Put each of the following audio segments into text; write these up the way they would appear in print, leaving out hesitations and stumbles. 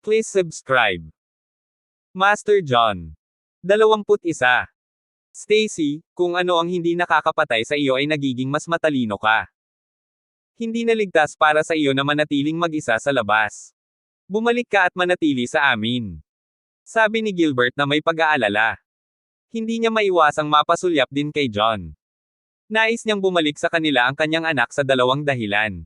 Please subscribe. Master John. 21. Stacy, kung ano ang hindi nakakapatay sa iyo ay nagiging mas matalino ka. Hindi naligtas para sa iyo na manatiling mag-isa sa labas. Bumalik ka at manatili sa amin. Sabi ni Gilbert na may pag-aalala. Hindi niya maiwasang mapasulyap din kay John. Nais niyang bumalik sa kanila ang kanyang anak sa dalawang dahilan.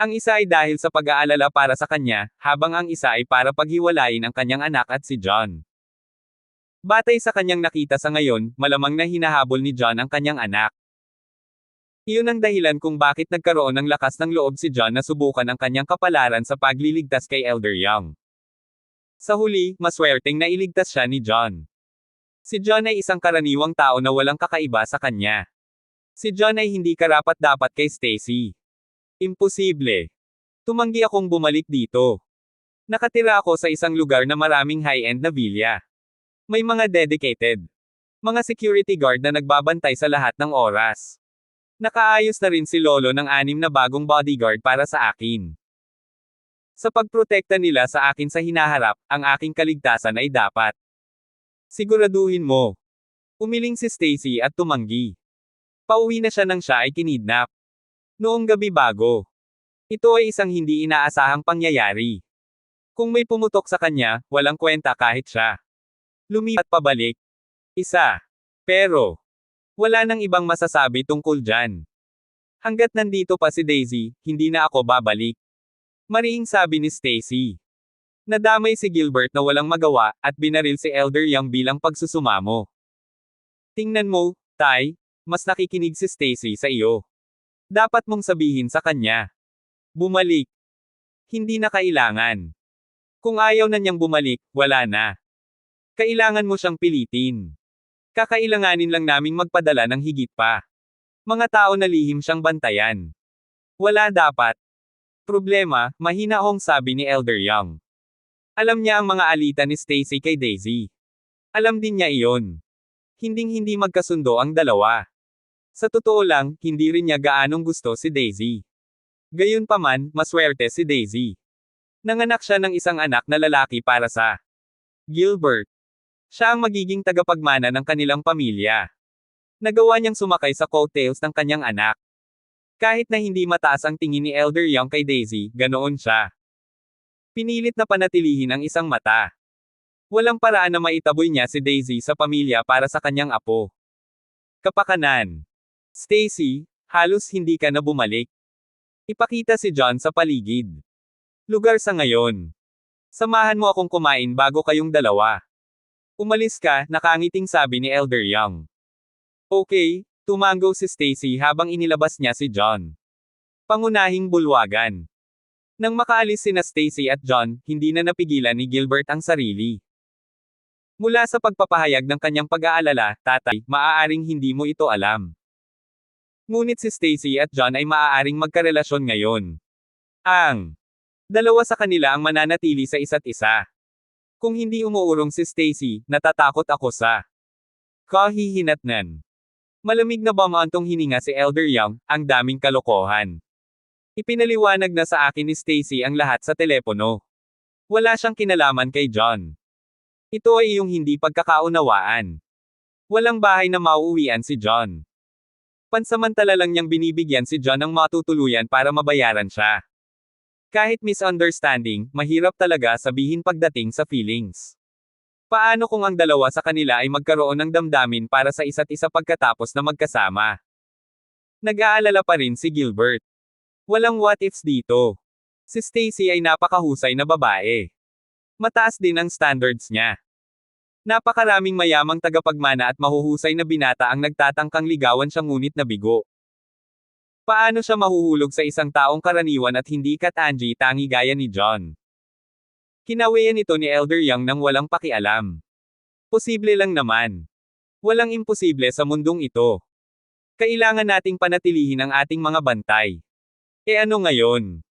Ang isa ay dahil sa pag-aalala para sa kanya, habang ang isa ay para paghiwalayin ang kanyang anak at si John. Batay sa kanyang nakita sa ngayon, malamang na hinahabol ni John ang kanyang anak. Iyon ang dahilan kung bakit nagkaroon ng lakas ng loob si John na subukan ang kanyang kapalaran sa pagliligtas kay Elder Young. Sa huli, maswerteng nailigtas siya ni John. Si John ay isang karaniwang tao na walang kakaiba sa kanya. Si John ay hindi karapat-dapat kay Stacy. Imposible. Tumanggi akong bumalik dito. Nakatira ako sa isang lugar na maraming high-end na villa. May mga dedicated. Mga security guard na nagbabantay sa lahat ng oras. Nakaayos na rin si Lolo ng 6 na bagong bodyguard para sa akin. Sa pagprotekta nila sa akin sa hinaharap, ang aking kaligtasan ay dapat. Siguraduhin mo. Umiling si Stacy at tumanggi. Pauwi na siya nang siya ay kinidnap. Noong gabi bago. Ito ay isang hindi inaasahang pangyayari. Kung may pumutok sa kanya, walang kwenta kahit siya. Lumipat pabalik. Isa. Pero, wala nang ibang masasabi tungkol dyan. Hanggat nandito pa si Daisy, hindi na ako babalik. Mariing sabi ni Stacy. Nadamay si Gilbert na walang magawa, at binaril si Elder Young bilang pagsusumamo. Tingnan mo, Tay, mas nakikinig si Stacy sa iyo. Dapat mong sabihin sa kanya. Bumalik. Hindi na kailangan. Kung ayaw na niyang bumalik, wala na. Kailangan mo siyang pilitin. Kakailanganin lang naming magpadala ng higit pa. Mga tao na lihim siyang bantayan. Wala dapat. Problema, mahina akong sabi ni Elder Young. Alam niya ang mga alita ni Stacy kay Daisy. Alam din niya iyon. Hinding-hindi magkasundo ang dalawa. Sa totoo lang, hindi rin niya gaanong gusto si Daisy. Gayunpaman, maswerte si Daisy. Nanganak siya ng isang anak na lalaki para sa Gilbert. Siya ang magiging tagapagmana ng kanilang pamilya. Nagawa niyang sumakay sa coattails ng kanyang anak. Kahit na hindi mataas ang tingin ni Elder Young kay Daisy, ganoon siya. Pinilit na panatilihin ang isang mata. Walang paraan na maitaboy niya si Daisy sa pamilya para sa kanyang apo. Kapakanan. Stacy, halos hindi ka na bumalik. Ipakita si John sa paligid. Lugar sa ngayon. Samahan mo akong kumain bago kayong dalawa. Umalis ka, nakangiting sabi ni Elder Young. Okay, tumango si Stacy habang inilabas niya si John. Pangunahing bulwagan. Nang makaalis sina Stacy at John, hindi na napigilan ni Gilbert ang sarili. Mula sa pagpapahayag ng kanyang pag-aalala, tatay, maaaring hindi mo ito alam. Ngunit si Stacy at John ay maaaring magkarelasyon ngayon. Ang dalawa sa kanila ang mananatili sa isa't isa. Kung hindi umuurong si Stacy, natatakot ako sa kahihinatnan. Malamig na bumantong hininga si Elder Young, ang daming kalokohan. Ipinaliwanag na sa akin ni Stacy ang lahat sa telepono. Wala siyang kinalaman kay John. Ito ay iyong hindi pagkakaunawaan. Walang bahay na mauuwian si John. Pansamantala lang niyang binibigyan si John ng matutuluyan para mabayaran siya. Kahit misunderstanding, mahirap talaga sabihin pagdating sa feelings. Paano kung ang dalawa sa kanila ay magkaroon ng damdamin para sa isa't isa pagkatapos na magkasama? Nag-aalala pa rin si Gilbert. Walang what ifs dito. Si Stacy ay napakahusay na babae. Mataas din ang standards niya. Napakaraming mayamang tagapagmana at mahuhusay na binata ang nagtatangkang ligawan siya ngunit nabigo. Paano siya mahuhulog sa isang taong karaniwan at hindi katangi tangi gaya ni John? Kinawian ito ni Elder Young nang walang pakialam. Posible lang naman. Walang imposible sa mundong ito. Kailangan nating panatilihin ang ating mga bantay. Ano ngayon?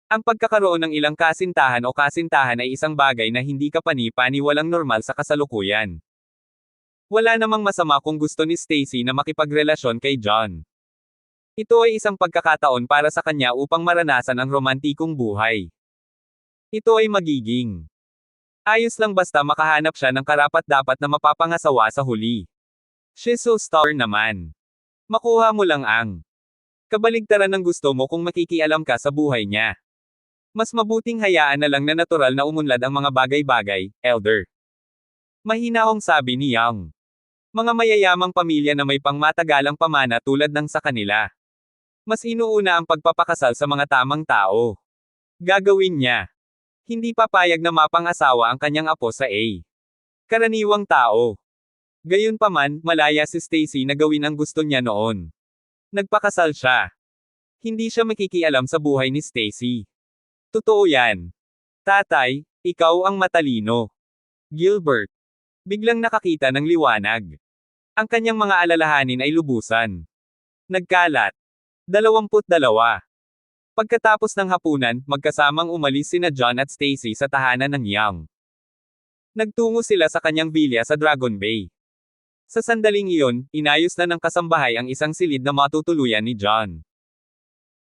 Ang pagkakaroon ng ilang kasintahan o kasintahan ay isang bagay na hindi kapani-paniwalang normal sa kasalukuyan. Wala namang masama kung gusto ni Stacy na makipagrelasyon kay John. Ito ay isang pagkakataon para sa kanya upang maranasan ang romantikong buhay. Ito ay magiging ayos lang basta makahanap siya ng karapat-dapat na mapapangasawa sa huli. She's so star naman. Makuha mo lang ang kabaligtaran ng gusto mo kung makikialam ka sa buhay niya. Mas mabuting hayaan na lang na natural na umunlad ang mga bagay-bagay, elder. Mahinahong sabi ni Young. Mga mayayamang pamilya na may pangmatagalang pamana tulad ng sa kanila. Mas inuuna ang pagpapakasal sa mga tamang tao. Gagawin niya. Hindi papayag na mapang-asawa ang kanyang apo sa A. Karaniwang tao. Gayunpaman, malaya si Stacy na gawin ang gusto niya noon. Nagpakasal siya. Hindi siya makikialam sa buhay ni Stacy. Totoo yan. Tatay, ikaw ang matalino. Gilbert. Biglang nakakita ng liwanag. Ang kanyang mga alalahanin ay lubusan. Nagkalat. 22. Pagkatapos ng hapunan, magkasamang umalis sina John at Stacy sa tahanan ng Young. Nagtungo sila sa kanyang bilya sa Dragon Bay. Sa sandaling iyon, inayos na ng kasambahay ang isang silid na matutuluyan ni John.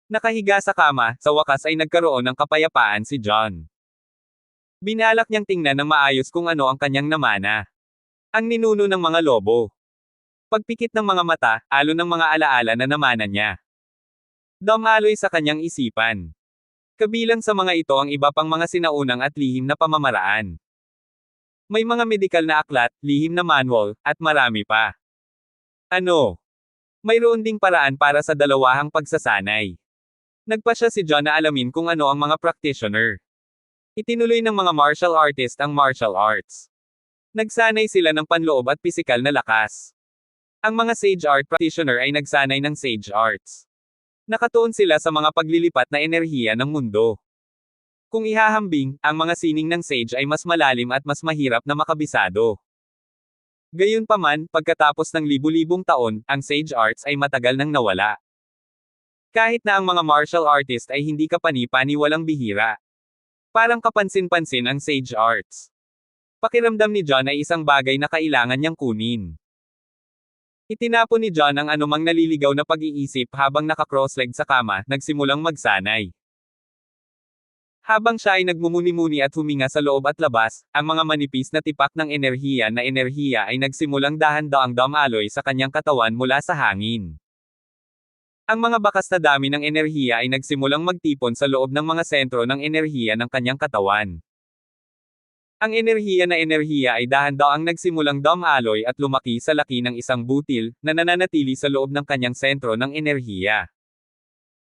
Nakahiga sa kama, sa wakas ay nagkaroon ng kapayapaan si John. Binalak niyang tingnan ng maayos kung ano ang kanyang namana. Ang ninuno ng mga lobo. Pagpikit ng mga mata, alon ng mga alaala na namana niya. Dumaloy sa kanyang isipan. Kabilang sa mga ito ang iba pang mga sinaunang at lihim na pamamaraan. May mga medikal na aklat, lihim na manual, at marami pa. Ano? Mayroon ding paraan para sa dalawahang pagsasanay. Nagpa siya si John na alamin kung ano ang mga practitioner. Itinuloy ng mga martial artist ang martial arts. Nagsanay sila ng panloob at pisikal na lakas. Ang mga sage art practitioner ay nagsanay ng sage arts. Nakatuon sila sa mga paglilipat na enerhiya ng mundo. Kung ihahambing, ang mga sining ng sage ay mas malalim at mas mahirap na makabisado. Gayunpaman, pagkatapos ng libu-libong taon, ang sage arts ay matagal nang nawala. Kahit na ang mga martial artist ay hindi kapani-paniwalang bihira. Parang kapansin-pansin ang sage arts. Pakiramdam ni John ay isang bagay na kailangan niyang kunin. Itinapon ni John ang anumang naliligaw na pag-iisip habang naka-cross-leg sa kama, nagsimulang magsanay. Habang siya ay nagmumuni-muni at huminga sa loob at labas, ang mga manipis na tipak ng enerhiya ay nagsimulang dahan-daang dumaloy sa kanyang katawan mula sa hangin. Ang mga bakas na dami ng enerhiya ay nagsimulang magtipon sa loob ng mga sentro ng enerhiya ng kanyang katawan. Ang enerhiya ay dahan-daang nagsimulang dumaloy at lumaki sa laki ng isang butil, na nananatili sa loob ng kanyang sentro ng enerhiya.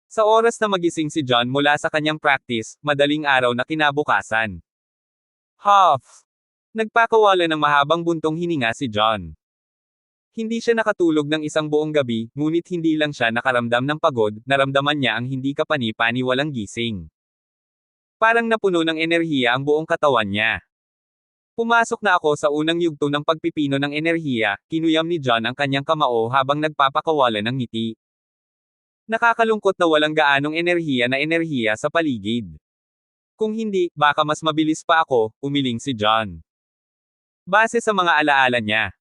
Sa oras na magising si John mula sa kanyang practice, madaling araw na kinabukasan. Huff! Nagpakawala ng mahabang buntong hininga si John. Hindi siya nakatulog ng isang buong gabi, ngunit hindi lang siya nakaramdam ng pagod, naramdaman niya ang hindi kapani-paniwalang gising. Parang napuno ng enerhiya ang buong katawan niya. Pumasok na ako sa unang yugto ng pagpipino ng enerhiya, kinuyam ni John ang kanyang kamao habang nagpapakawala ng ngiti. Nakakalungkot na walang gaanong enerhiya sa paligid. Kung hindi, baka mas mabilis pa ako, umiling si John. Base sa mga alaala niya.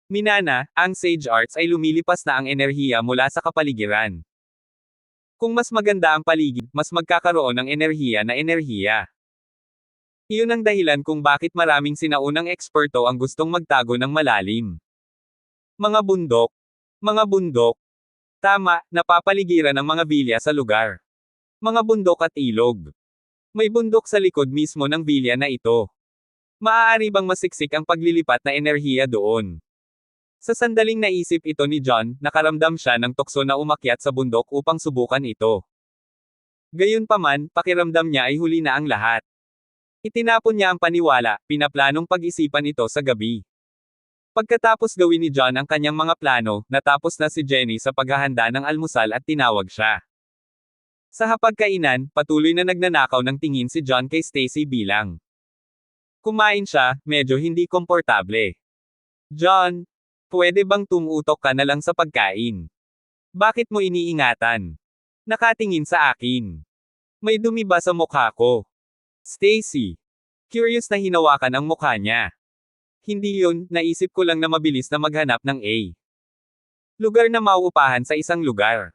Minana, ang sage arts ay lumilipas na ang enerhiya mula sa kapaligiran. Kung mas maganda ang paligid, mas magkakaroon ng enerhiya. Iyon ang dahilan kung bakit maraming sinaunang eksperto ang gustong magtago ng malalim. Mga bundok. Tama, napapaligiran ng mga bilya sa lugar. Mga bundok at ilog. May bundok sa likod mismo ng bilya na ito. Maaari bang masiksik ang paglilipat na enerhiya doon? Sa sandaling naisip ito ni John, nakaramdam siya ng tukso na umakyat sa bundok upang subukan ito. Gayunpaman, pakiramdam niya ay huli na ang lahat. Itinapon niya ang paniwala, pinaplanong pag-isipan ito sa gabi. Pagkatapos gawin ni John ang kanyang mga plano, natapos na si Jenny sa paghahanda ng almusal at tinawag siya. Sa hapagkainan, patuloy na nagnanakaw ng tingin si John kay Stacy bilang. Kumain siya, medyo hindi komportable. John, pwede bang tumutok ka na lang sa pagkain? Bakit mo iniingatan? Nakatingin sa akin. May dumi ba sa mukha ko? Stacy. Curious na hinawakan ang mukha niya. Hindi yun, naisip ko lang na mabilis na maghanap ng A. Lugar na mauupahan sa isang lugar.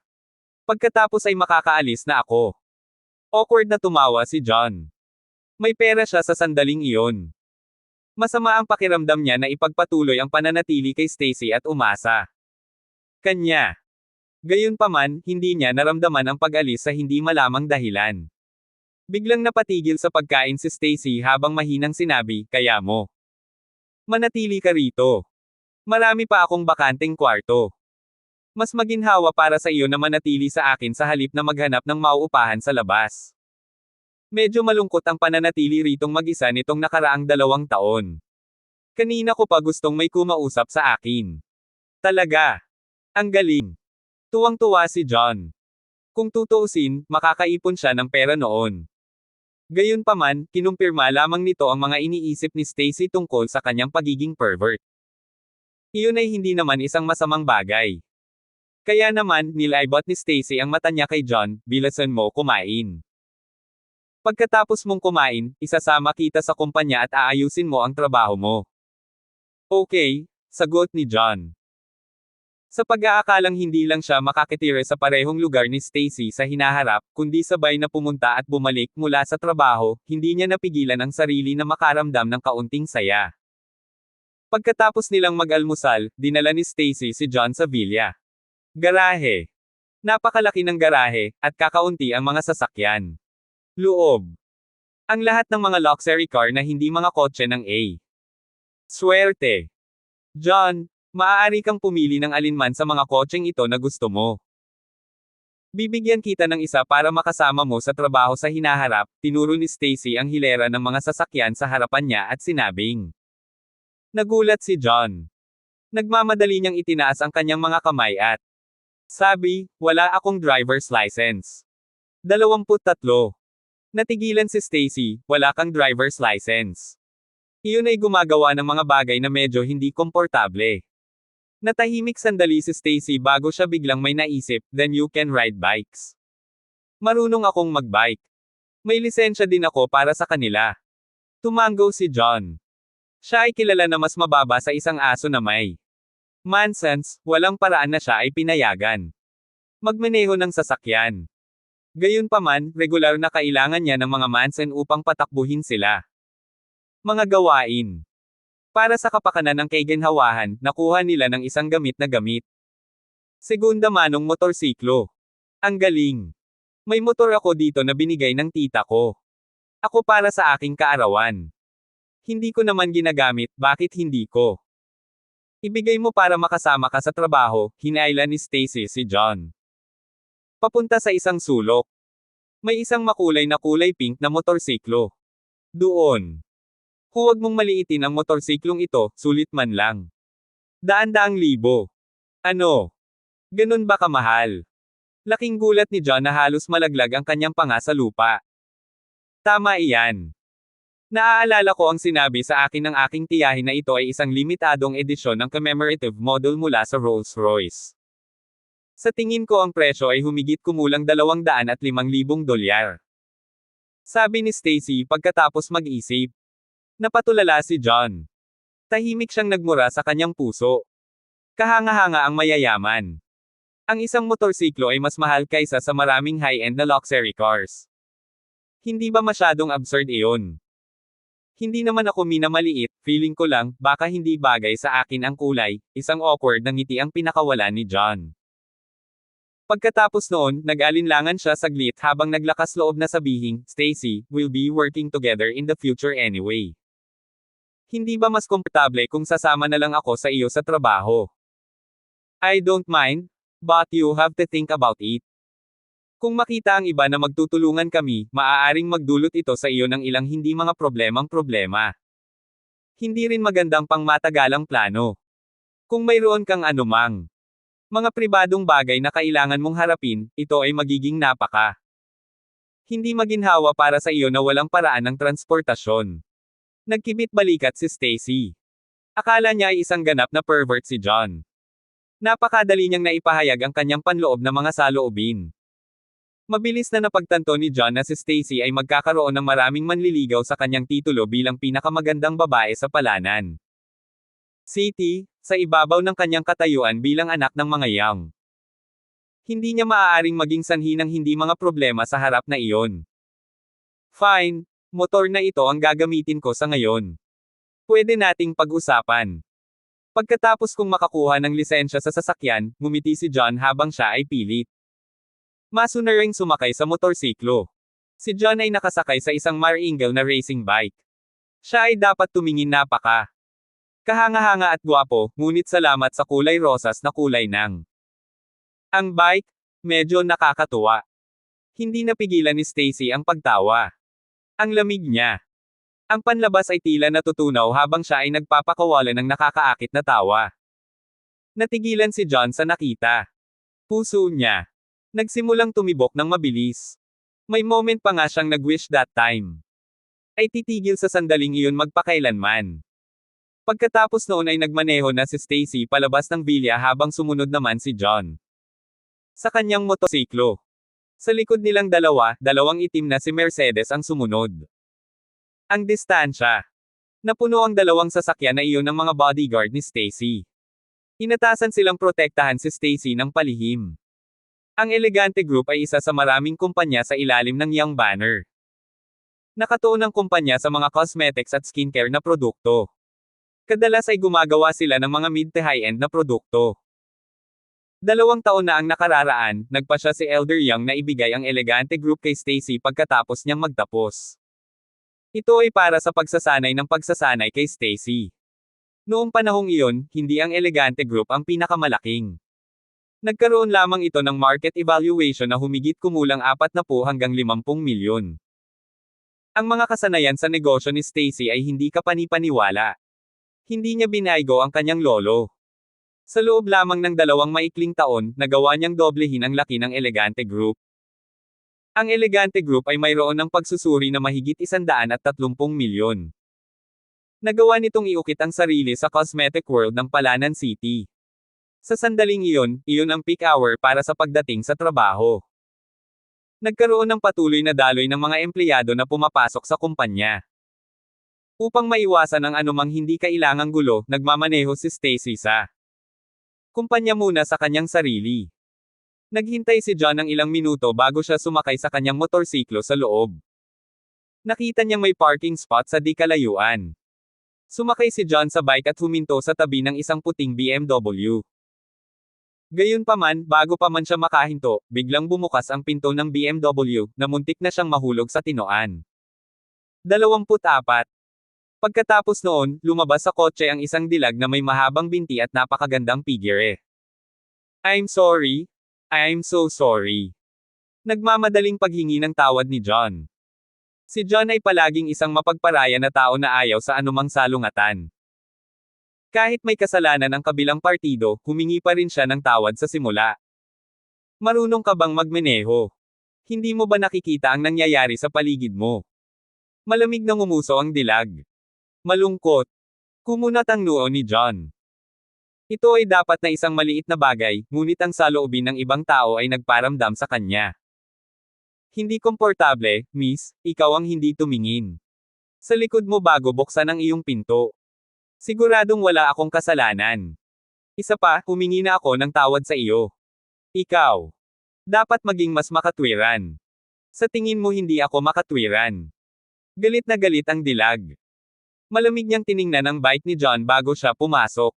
Pagkatapos ay makakaalis na ako. Awkward na tumawa si John. May pera siya sa sandaling iyon. Masama ang pakiramdam niya na ipagpatuloy ang pananatili kay Stacy at umasa kanya. Gayunpaman, hindi niya naramdaman ang pag-alis sa hindi malamang dahilan. Biglang napatigil sa pagkain si Stacy habang mahinang sinabi, "Kaya mo manatili ka rito. Marami pa akong bakanteng kwarto. Mas maginhawa para sa iyo na manatili sa akin sa halip na maghanap ng mauupahan sa labas." Medyo malungkot ang pananatili ritong mag-isa nitong nakaraang 2 taon. Kanina ko pa gustong may kumausap sa akin. Talaga. Ang galing. Tuwang-tuwa si John. Kung tutuusin, makakaipon siya ng pera noon. Gayunpaman, kinumpirma lamang nito ang mga iniisip ni Stacy tungkol sa kanyang pagiging pervert. Iyon ay hindi naman isang masamang bagay. Kaya naman, nilaibot ni Stacy ang mata niya kay John, "Bilisan mo kumain. Pagkatapos mong kumain, isasama kita sa kumpanya at aayusin mo ang trabaho mo." "Okay," sagot ni John. Sa pag-aakalang hindi lang siya makakitira sa parehong lugar ni Stacy sa hinaharap, kundi sabay na pumunta at bumalik mula sa trabaho, hindi niya napigilan ang sarili na makaramdam ng kaunting saya. Pagkatapos nilang mag-almusal, dinala ni Stacy si John sa villa. Garahe. Napakalaki ng garahe, at kakaunti ang mga sasakyan. Loob. Ang lahat ng mga luxury car na hindi mga kotse ng A. Swerte. John, maaari kang pumili ng alinman sa mga kotseng ito na gusto mo. Bibigyan kita ng isa para makasama mo sa trabaho sa hinaharap, tinuro ni Stacy ang hilera ng mga sasakyan sa harapan niya at sinabing. Nagulat si John. Nagmamadali niyang itinaas ang kanyang mga kamay at sabi, "Wala akong driver's license." 23. Natigilan si Stacy, "Wala kang driver's license." Iyon ay gumagawa ng mga bagay na medyo hindi komportable. Natahimik sandali si Stacy bago siya biglang may naisip, "Then you can ride bikes." Marunong akong magbike. May lisensya din ako para sa kanila. Tumango si John. Siya ay kilala na mas mababa sa isang aso na may Mansons, walang paraan na siya ay pinayagan magmaneho ng sasakyan. Gayunpaman, regular na kailangan niya ng mga Manson upang patakbuhin sila. Mga gawain. Para sa kapakanan ng kaiginhawahan, nakuha nila ng isang gamit na gamit. Segunda manong motorsiklo. Ang galing. May motor ako dito na binigay ng tita ko. Ako para sa aking kaarawan. Hindi ko naman ginagamit, bakit hindi ko? Ibigay mo para makasama ka sa trabaho, hinaila ni Stacy si John. Papunta sa isang sulok. May isang makulay na kulay pink na motorsiklo. Doon. Huwag mong maliitin ang motorsiklong ito, sulit man lang. Daan-daang libo. Ano? Ganun ba kamahal? Laking gulat ni John na halos malaglag ang kanyang panga sa lupa. Tama iyan. Naaalala ko ang sinabi sa akin ng aking tiyahin na ito ay isang limitadong edisyon ng commemorative model mula sa Rolls-Royce. Sa tingin ko ang presyo ay humigit kumulang $205,000. Sabi ni Stacy pagkatapos mag-isip. Napatulala si John. Tahimik siyang nagmura sa kanyang puso. Kahanga-hanga ang mayayaman. Ang isang motorsiklo ay mas mahal kaysa sa maraming high-end na luxury cars. Hindi ba masyadong absurd iyon? Hindi naman ako minamaliit, feeling ko lang, baka hindi bagay sa akin ang kulay, isang awkward na ngiti ang pinakawala ni John. Pagkatapos noon, nag-alinlangan siya saglit habang naglakas loob na sabihing, "Stacy, we'll be working together in the future anyway. Hindi ba mas komportable kung sasama na lang ako sa iyo sa trabaho?" "I don't mind, but you have to think about it. Kung makita ang iba na magtutulungan kami, maaaring magdulot ito sa iyo ng ilang hindi mga problema. Hindi rin magandang pangmatagalang plano. Kung mayroon kang anumang mga pribadong bagay na kailangan mong harapin, ito ay magiging hindi maginhawa para sa iyo na walang paraan ng transportasyon." Nagkibit balikat si Stacy. Akala niya ay isang ganap na pervert si John. Napakadali niyang naipahayag ang kanyang panloob na mga saloobin. Mabilis na napagtanto ni John na si Stacy ay magkakaroon ng maraming manliligaw sa kanyang titulo bilang pinakamagandang babae sa palanan City, sa ibabaw ng kanyang katayuan bilang anak ng mga Young. Hindi niya maaaring maging sanhi ng hindi mga problema sa harap na iyon. Fine, Motor na ito ang gagamitin ko sa ngayon. Pwede nating pag-usapan. Pagkatapos kong makakuha ng lisensya sa sasakyan, ngumiti si John habang siya ay pilit. Maso na ring sumakay sa motorsiklo. Si John ay nakasakay sa isang martingale na racing bike. Siya ay dapat tumingin napaka kahanga-hanga at gwapo, ngunit salamat sa kulay rosas na kulay ng ang bike, medyo nakakatuwa. Hindi napigilan ni Stacy ang pagtawa. Ang lamig niya. Ang panlabas ay tila natutunaw habang siya ay nagpapakawala ng nakakaakit na tawa. Natigilan si John sa nakita. Puso niya. Nagsimulang tumibok ng mabilis. May moment pa nga siyang nag-wish that time ay titigil sa sandaling iyon magpakailanman. Pagkatapos noon ay nagmaneho na si Stacy palabas ng bilya habang sumunod naman si John sa kanyang motosiklo. Sa likod nilang dalawang itim na si Mercedes ang sumunod. Ang distansya. Napuno ang dalawang sasakyan na iyon ng mga bodyguard ni Stacy. Inatasan silang protektahan si Stacy ng palihim. Ang Elegante Group ay isa sa maraming kumpanya sa ilalim ng Young banner. Nakatuon ang kumpanya sa mga cosmetics at skincare na produkto. Kadalas ay gumagawa sila ng mga mid to high-end na produkto. 2 taon na ang nakararaan, nagpasya si Elder Young na ibigay ang Elegante Group kay Stacy pagkatapos niyang magtapos. Ito ay para sa pagsasanay ng pagsasanay kay Stacy. Noong panahong iyon, hindi ang Elegante Group ang pinakamalaking. Nagkaroon lamang ito ng market evaluation na humigit kumulang 40 hanggang 50 milyon. Ang mga kasanayan sa negosyo ni Stacy ay hindi kapanipaniwala. Hindi niya binaygo ang kanyang lolo. Sa loob lamang ng 2 maikling taon, nagawa niyang doblehin ang laki ng Elegante Group. Ang Elegante Group ay mayroon ng pagsusuri na mahigit 130 milyon. Nagawa nitong iukit ang sarili sa cosmetic world ng Palanan City. Sa sandaling iyon ang peak hour para sa pagdating sa trabaho. Nagkaroon ng patuloy na daloy ng mga empleyado na pumapasok sa kumpanya. Upang maiwasan ang anumang hindi kailangang gulo, nagmamaneho si Stacy sa kumpanya muna sa kanyang sarili. Naghintay si John ng ilang minuto bago siya sumakay sa kanyang motorsiklo sa loob. Nakita niyang may parking spot sa di kalayuan. Sumakay si John sa bike at huminto sa tabi ng isang puting BMW. Gayunpaman, bago pa man siya makahinto, biglang bumukas ang pinto ng BMW, na muntik na siyang mahulog sa tinoan. 24. Pagkatapos noon, lumabas sa kotse ang isang dilag na may mahabang binti at napakagandang figure. I'm sorry. I'm so sorry. Nagmamadaling paghingi ng tawad ni John. Si John ay palaging isang mapagparaya na tao na ayaw sa anumang salungatan. Kahit may kasalanan ang kabilang partido, humingi pa rin siya ng tawad sa simula. Marunong ka bang magmeneho? Hindi mo ba nakikita ang nangyayari sa paligid mo? Malamig na ngumuso ang dilag. Malungkot. Kumunat ang noo ni John. Ito ay dapat na isang maliit na bagay, ngunit ang saloobin ng ibang tao ay nagparamdam sa kanya. Hindi komportable, miss, ikaw ang hindi tumingin. Sa likod mo bago buksan ang iyong pinto. Siguradong wala akong kasalanan. Isa pa, humingi na ako ng tawad sa iyo. Ikaw. Dapat maging mas makatwiran. Sa tingin mo hindi ako makatwiran. Galit na galit ang dilag. Malamig niyang tiningnan ang bike ni John bago siya pumasok.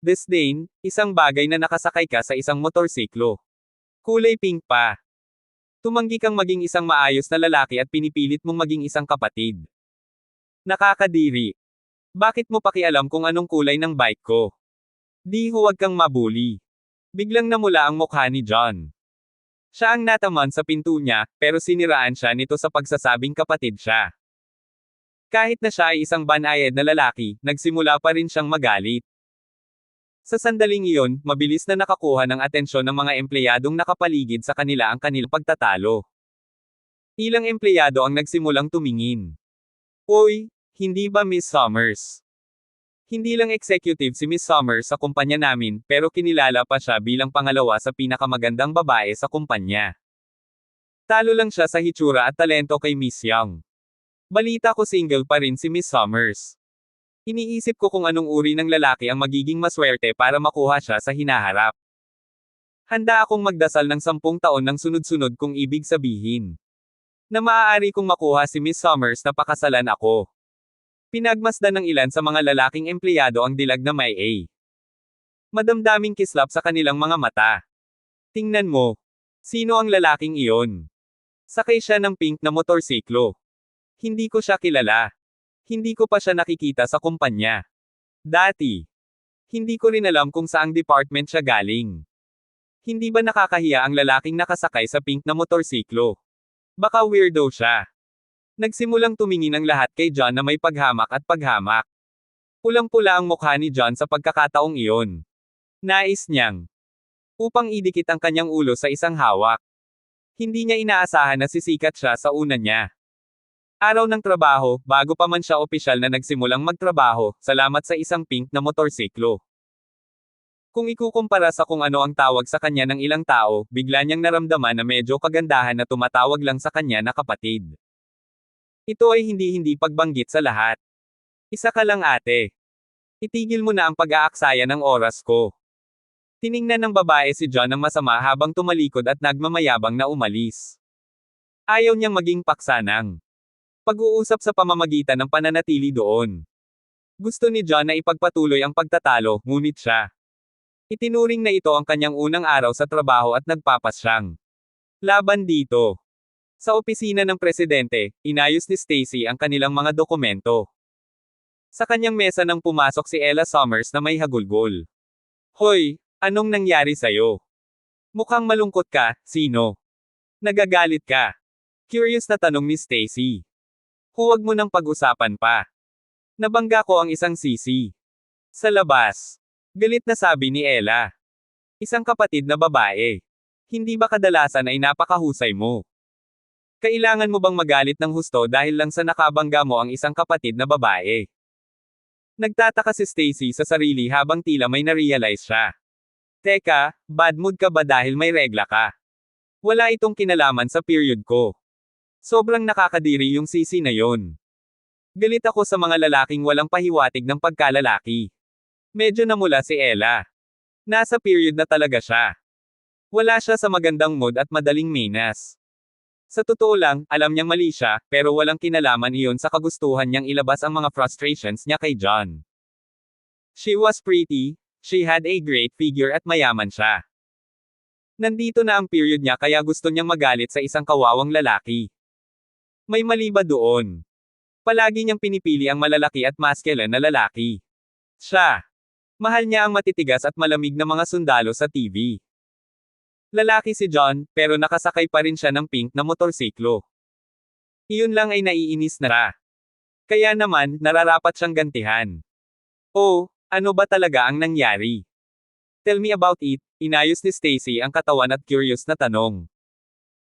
Disdain, isang bagay na nakasakay ka sa isang motorsiklo. Kulay pink pa. Tumanggi kang maging isang maayos na lalaki at pinipilit mong maging isang kapatid. Nakakadiri. Bakit mo pakialam kung anong kulay ng bike ko? Di huwag kang mabuli. Biglang namula ang mukha ni John. Siya ang nataman sa pinto niya, pero siniraan siya nito sa pagsasabing kapatid siya. Kahit na siya ay isang banayad na lalaki, nagsimula pa rin siyang magalit. Sa sandaling iyon, mabilis na nakakuha ng atensyon ng mga empleyadong nakapaligid sa kanila ang kanilang pagtatalo. Ilang empleyado ang nagsimulang tumingin. Oy, hindi ba Miss Summers? Hindi lang executive si Miss Summers sa kumpanya namin, pero kinilala pa siya bilang pangalawa sa pinakamagandang babae sa kumpanya. Talo lang siya sa hitsura at talento kay Miss Young. Balita ko single pa rin si Miss Summers. Iniisip ko kung anong uri ng lalaki ang magiging maswerte para makuha siya sa hinaharap. Handa akong magdasal ng 10 taon ng sunod-sunod kung ibig sabihin. Na maaari kong makuha si Miss Summers na pakasalan ako. Pinagmasdan ng ilan sa mga lalaking empleyado ang dilag na may A. Madamdaming kislap sa kanilang mga mata. Tingnan mo. Sino ang lalaking iyon? Sakay siya ng pink na motorsiklo. Hindi ko siya kilala. Hindi ko pa siya nakikita sa kumpanya. Dati. Hindi ko rin alam kung saang department siya galing. Hindi ba nakakahiya ang lalaking nakasakay sa pink na motorsiklo? Baka weirdo siya. Nagsimulang tumingin ang lahat kay John na may paghamak at paghamak. Pulang-pula ang mukha ni John sa pagkakataong iyon. Nais niyang upang idikit ang kanyang ulo sa isang hawak. Hindi niya inaasahan na sisikat siya sa una niya. Araw ng trabaho, bago pa man siya opisyal na nagsimulang magtrabaho, salamat sa isang pink na motorsiklo. Kung ikukumpara sa kung ano ang tawag sa kanya ng ilang tao, bigla niyang naramdaman na medyo kagandahan na tumatawag lang sa kanya na kapatid. Ito ay hindi pagbanggit sa lahat. Isa ka lang ate. Itigil mo na ang pag-aaksaya ng oras ko. Tiningnan ng babae si John ng masama habang tumalikod at nagmamayabang na umalis. Ayaw niyang maging paksanang pag-uusap sa pamamagitan ng pananatili doon. Gusto ni John na ipagpatuloy ang pagtatalo, ngunit siya. Itinuring na ito ang kanyang unang araw sa trabaho at nagpapasyang laban dito. Sa opisina ng presidente, inayos ni Stacy ang kanilang mga dokumento. Sa kanyang mesa nang pumasok si Ella Summers na may hagulgol. Hoy! Anong nangyari sa'yo? Mukhang malungkot ka, sino? Nagagalit ka? Curious na tanong ni Stacy. Huwag mo nang pag-usapan pa. Nabangga ko ang isang sisi. Sa labas. Galit na sabi ni Ella. Isang kapatid na babae. Hindi ba kadalasan ay napakahusay mo? Kailangan mo bang magalit ng husto dahil lang sa nakabangga mo ang isang kapatid na babae? Nagtataka si Stacy sa sarili habang tila may na-realize siya. Teka, bad mood ka ba dahil may regla ka? Wala itong kinalaman sa period ko. Sobrang nakakadiri yung sisi na yon. Galit ako sa mga lalaking walang pahiwatig ng pagkalalaki. Medyo namula si Ella. Nasa period na talaga siya. Wala siya sa magandang mood at madaling minas. Sa totoo lang, alam niyang mali siya, pero walang kinalaman iyon sa kagustuhan niyang ilabas ang mga frustrations niya kay John. She was pretty. She had a great figure at mayaman siya. Nandito na ang period niya kaya gusto niyang magalit sa isang kawawang lalaki. May mali ba doon? Palagi niyang pinipili ang malalaki at masculine na lalaki. Siya. Mahal niya ang matitigas at malamig na mga sundalo sa TV. Lalaki si John, pero nakasakay pa rin siya ng pink na motorsiklo. Iyon lang ay naiinis na siya. Kaya naman, nararapat siyang gantihan. Oh, ano ba talaga ang nangyari? Tell me about it, inayos ni Stacy ang katawan at curious na tanong.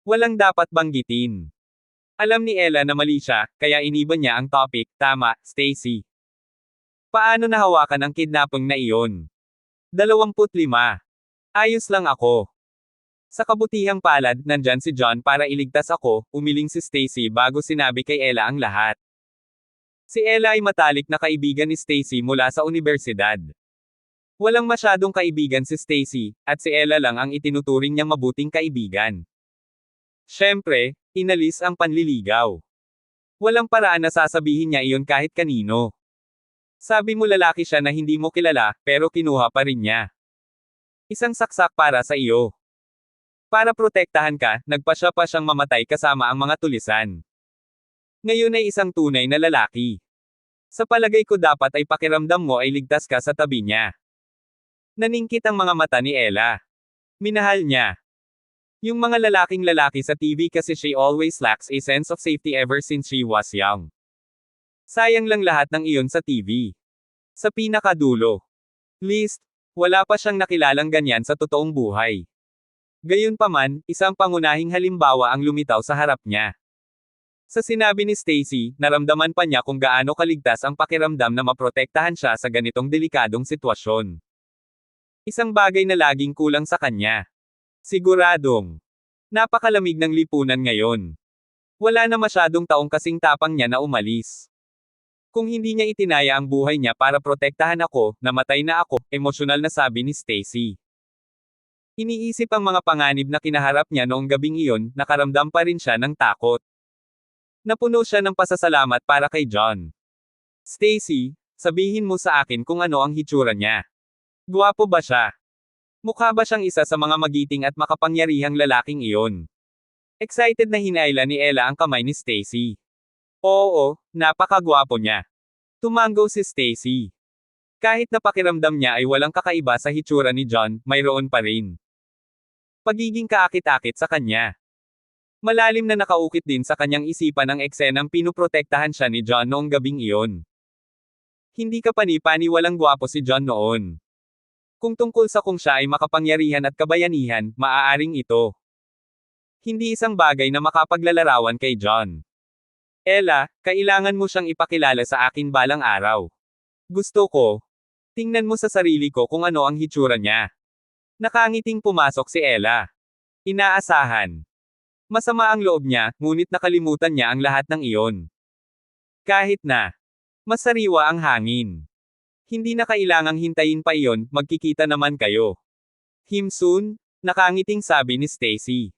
Walang dapat banggitin. Alam ni Ella na mali siya, kaya iniba niya ang topic. Tama, Stacy. Paano nahawakan ang kidnapping na iyon? 25. Ayos lang ako. Sa kabutihang palad, nandyan si John para iligtas ako, umiling si Stacy bago sinabi kay Ella ang lahat. Si Ella ay matalik na kaibigan ni Stacy mula sa unibersidad. Walang masyadong kaibigan si Stacy, at si Ella lang ang itinuturing niyang mabuting kaibigan. Siyempre, inalis ang panliligaw. Walang paraan na sasabihin niya iyon kahit kanino. Sabi mo lalaki siya na hindi mo kilala, pero kinuha pa rin niya. Isang saksak para sa iyo. Para protektahan ka, nagpasya pa siyang mamatay kasama ang mga tulisan. Ngayon ay isang tunay na lalaki. Sa palagay ko dapat ay pakiramdam mo ay ligtas ka sa tabi niya. Naningkit ang mga mata ni Ella. Minahal niya. Yung mga lalaking lalaki sa TV kasi she always lacks a sense of safety ever since she was young. Sayang lang lahat ng iyon sa TV. Sa pinakadulo. Least, wala pa siyang nakilalang ganyan sa totoong buhay. Gayunpaman, isang pangunahing halimbawa ang lumitaw sa harap niya. Sa sinabi ni Stacy, naramdaman pa niya kung gaano kaligtas ang pakiramdam na maprotektahan siya sa ganitong delikadong sitwasyon. Isang bagay na laging kulang sa kanya. Siguradong. Napakalamig ng lipunan ngayon. Wala na masyadong taong kasing tapang niya na umalis. Kung hindi niya itinaya ang buhay niya para protektahan ako, namatay na ako, emosyonal na sabi ni Stacy. Iniisip ang mga panganib na kinaharap niya noong gabing iyon, nakaramdam pa rin siya ng takot. Napuno siya ng pasasalamat para kay John. Stacy, sabihin mo sa akin kung ano ang hitsura niya. Gwapo ba siya? Mukha ba siyang isa sa mga magiting at makapangyarihang lalaking iyon? Excited na hinayla ni Ella ang kamay ni Stacy. Oo, napakagwapo niya. Tumango si Stacy. Kahit na pakiramdam niya ay walang kakaiba sa hitsura ni John, mayroon pa rin pagiging kaakit-akit sa kanya. Malalim na nakaukit din sa kanyang isipan ang eksenang pinuprotektahan siya ni John noong gabing iyon. Hindi ka pani-paniwalang gwapo si John noon. Kung tungkol sa kung siya ay makapangyarihan at kabayanihan, maaaring ito. Hindi isang bagay na makapaglalarawan kay John. Ella, kailangan mo siyang ipakilala sa akin balang araw. Gusto ko. Tingnan mo sa sarili ko kung ano ang hitsura niya. Nakangiting pumasok si Ella. Inaasahan. Masama ang loob niya, ngunit nakalimutan niya ang lahat ng iyon. Kahit na masariwa ang hangin. Hindi na kailangang hintayin pa iyon, magkikita naman kayo. Him soon, nakangiting sabi ni Stacy.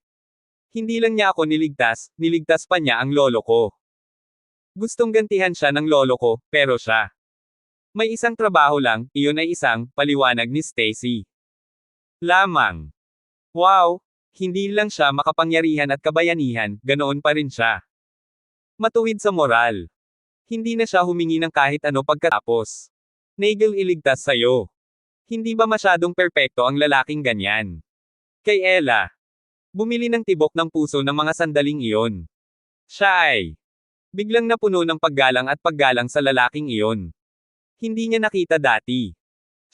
Hindi lang niya ako niligtas pa niya ang lolo ko. Gustong gantihan siya ng lolo ko, pero siya. May isang trabaho lang, iyon ay isang, paliwanag ni Stacy. Lamang. Wow, hindi lang siya makapangyarihan at kabayanihan, ganoon pa rin siya. Matuwid sa moral. Hindi na siya humingi ng kahit ano pagkatapos. Nagel iligtas sa'yo. Hindi ba masyadong perpekto ang lalaking ganyan? Kay Ella. Bumili ng tibok ng puso ng mga sandaling iyon. Siya ay biglang napuno ng paggalang sa lalaking iyon. Hindi niya nakita dati.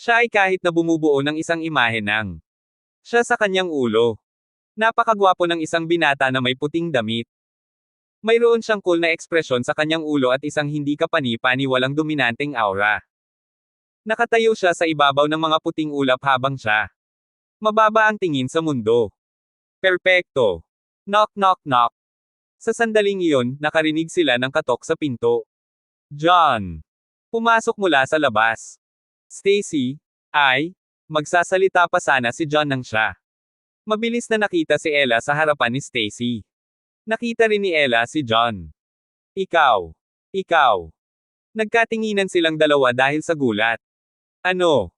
Siya ay kahit na bumubuo ng isang imahe ng siya sa kanyang ulo. Napakagwapo ng isang binata na may puting damit. Mayroon siyang cool na ekspresyon sa kanyang ulo at isang hindi kapani-paniwalang dominanteng aura. Nakatayo siya sa ibabaw ng mga puting ulap habang siya mababa ang tingin sa mundo. Perpekto. Knock knock knock. Sa sandaling iyon, nakarinig sila ng katok sa pinto. John. Pumasok mula sa labas. Stacy, ay, magsasalita pa sana si John nang siya. Mabilis na nakita si Ella sa harapan ni Stacy. Nakita rin ni Ella si John. Ikaw. Nagkatinginan silang dalawa dahil sa gulat. Ano?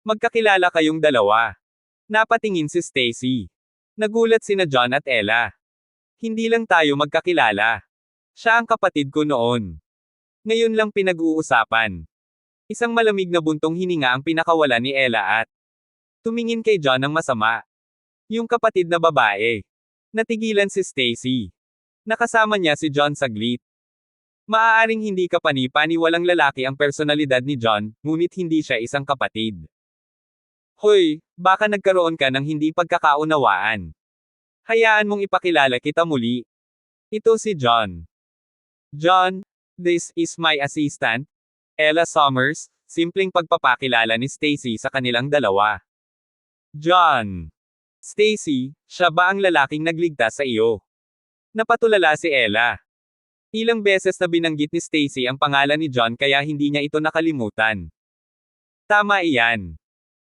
Magkakilala kayong dalawa. Napatingin si Stacy. Nagulat sina John at Ella. Hindi lang tayo magkakilala. Siya ang kapatid ko noon. Ngayon lang pinag-uusapan. Isang malamig na buntong hininga ang pinakawala ni Ella at tumingin kay John ng masama. Yung kapatid na babae. Natigilan si Stacy. Nakasama niya si John saglit. Maaaring hindi ka pani-paniwalang lalaki ang personalidad ni John, ngunit hindi siya isang kapatid. Hoy, baka nagkaroon ka ng hindi pagkakaunawaan. Hayaan mong ipakilala kita muli. Ito si John. John, this is my assistant, Ella Summers, simpleng pagpapakilala ni Stacy sa kanilang dalawa. John. Stacy, siya ba ang lalaking nagligtas sa iyo? Napatulala si Ella. Ilang beses na binanggit ni Stacy ang pangalan ni John kaya hindi niya ito nakalimutan. Tama iyan.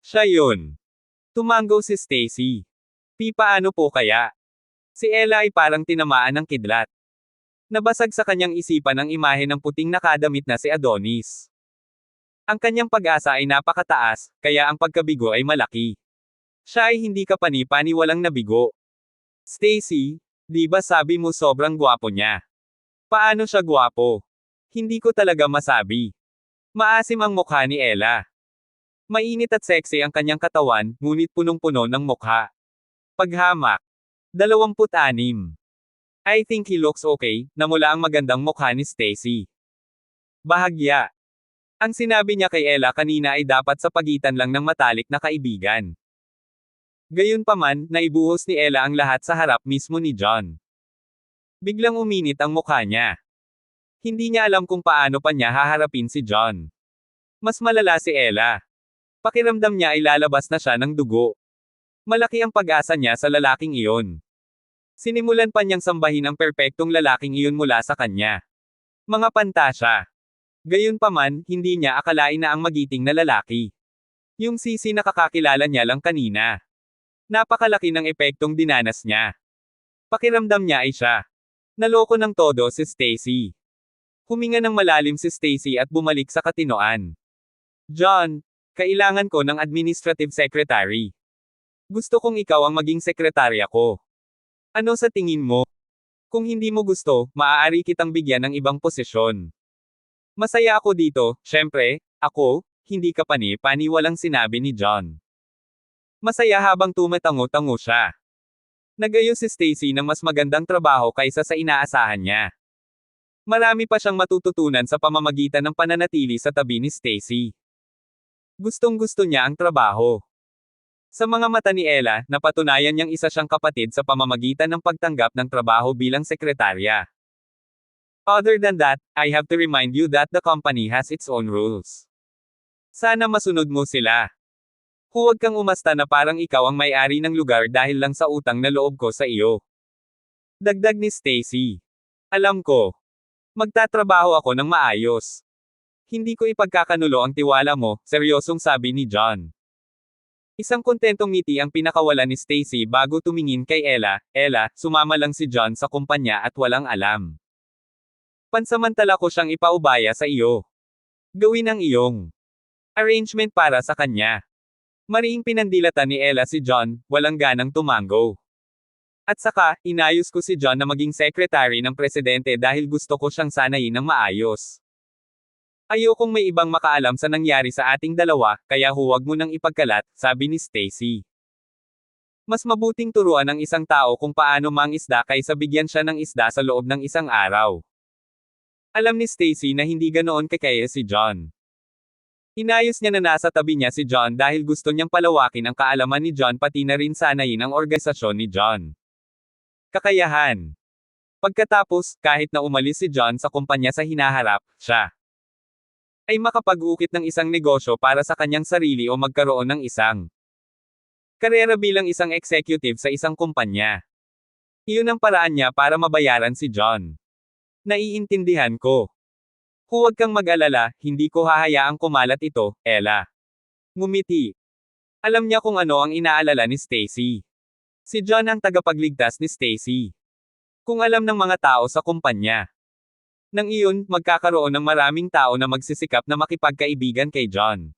Siya yun. Tumango si Stacy. Paano po kaya? Si Ella ay parang tinamaan ng kidlat. Nabasag sa kanyang isipan ang imahe ng puting nakadamit na si Adonis. Ang kanyang pag-asa ay napakataas, kaya ang pagkabigo ay malaki. Siya ay hindi ka pani-paniwalang nabigo. Stacy, di ba sabi mo sobrang gwapo niya? Paano siya gwapo? Hindi ko talaga masabi. Maasim ang mukha ni Ella. Mainit at sexy ang kanyang katawan, ngunit punong-puno ng mukha. Paghamak. 26. I think he looks okay, namula ang magandang mukha ni Stacy. Bahagya. Ang sinabi niya kay Ella kanina ay dapat sa pagitan lang ng matalik na kaibigan. Gayunpaman, naibuhos ni Ella ang lahat sa harap mismo ni John. Biglang uminit ang mukha niya. Hindi niya alam kung paano pa niya haharapin si John. Mas malala si Ella. Pakiramdam niya ay lalabas na siya ng dugo. Malaki ang pag-asa niya sa lalaking iyon. Sinimulan pa niyang sambahin ang perpektong lalaking iyon mula sa kanya. Mga pantasya. Gayunpaman, hindi niya akalain na ang magiting na lalaki. Yung sisi nakakakilala niya lang kanina. Napakalaki ng epektong dinanas niya. Pakiramdam niya ay siya. Naloko ng todo si Stacy. Huminga ng malalim si Stacy at bumalik sa katinoan. John, kailangan ko ng administrative secretary. Gusto kong ikaw ang maging sekretarya ko. Ano sa tingin mo? Kung hindi mo gusto, maaari kitang bigyan ng ibang posisyon. Masaya ako dito, syempre, ako, hindi ka pani-pani walang sinabi ni John. Masaya habang tumatango-tango siya. Nagayo si Stacy ng mas magandang trabaho kaysa sa inaasahan niya. Marami pa siyang matututunan sa pamamagitan ng pananatili sa tabi ni Stacy. Gustong-gusto niya ang trabaho. Sa mga mata ni Ella, napatunayan niyang isa siyang kapatid sa pamamagitan ng pagtanggap ng trabaho bilang sekretarya. Other than that, I have to remind you that the company has its own rules. Sana masunod mo sila. Huwag kang umasta na parang ikaw ang may-ari ng lugar dahil lang sa utang na loob ko sa iyo. Dagdag ni Stacy. Alam ko. Magtatrabaho ako ng maayos. Hindi ko ipagkakanulo ang tiwala mo, seryosong sabi ni John. Isang kontentong ngiti ang pinakawalan ni Stacy bago tumingin kay Ella. Ella, sumama lang si John sa kumpanya at walang alam. Pansamantala ko siyang ipaubaya sa iyo. Gawin ang iyong arrangement para sa kanya. Mariing pinandilatan ni Ella si John, walang ganang tumango. At saka, inayos ko si John na maging secretary ng presidente dahil gusto ko siyang sanayin ng maayos. Ayokong may ibang makaalam sa nangyari sa ating dalawa, kaya huwag mo nang ipagkalat, sabi ni Stacy. Mas mabuting turuan ng isang tao kung paano mangisda kaysa bigyan siya ng isda sa loob ng isang araw. Alam ni Stacy na hindi ganoon kakaya si John. Inayos niya na nasa tabi niya si John dahil gusto niyang palawakin ang kaalaman ni John pati na rin sanayin ang organisasyon ni John. Kakayahan. Pagkatapos, kahit na umalis si John sa kumpanya sa hinaharap, siya ay makapag-ukit ng isang negosyo para sa kanyang sarili o magkaroon ng isang karera bilang isang executive sa isang kumpanya. Iyon ang paraan niya para mabayaran si John. Naiintindihan ko. Huwag kang mag-alala, hindi ko hahayaang kumalat ito, Ella. Ngumiti. Alam niya kung ano ang inaalala ni Stacy. Si John ang tagapagligtas ni Stacy. Kung alam ng mga tao sa kumpanya. Nang iyon, magkakaroon ng maraming tao na magsisikap na makipagkaibigan kay John.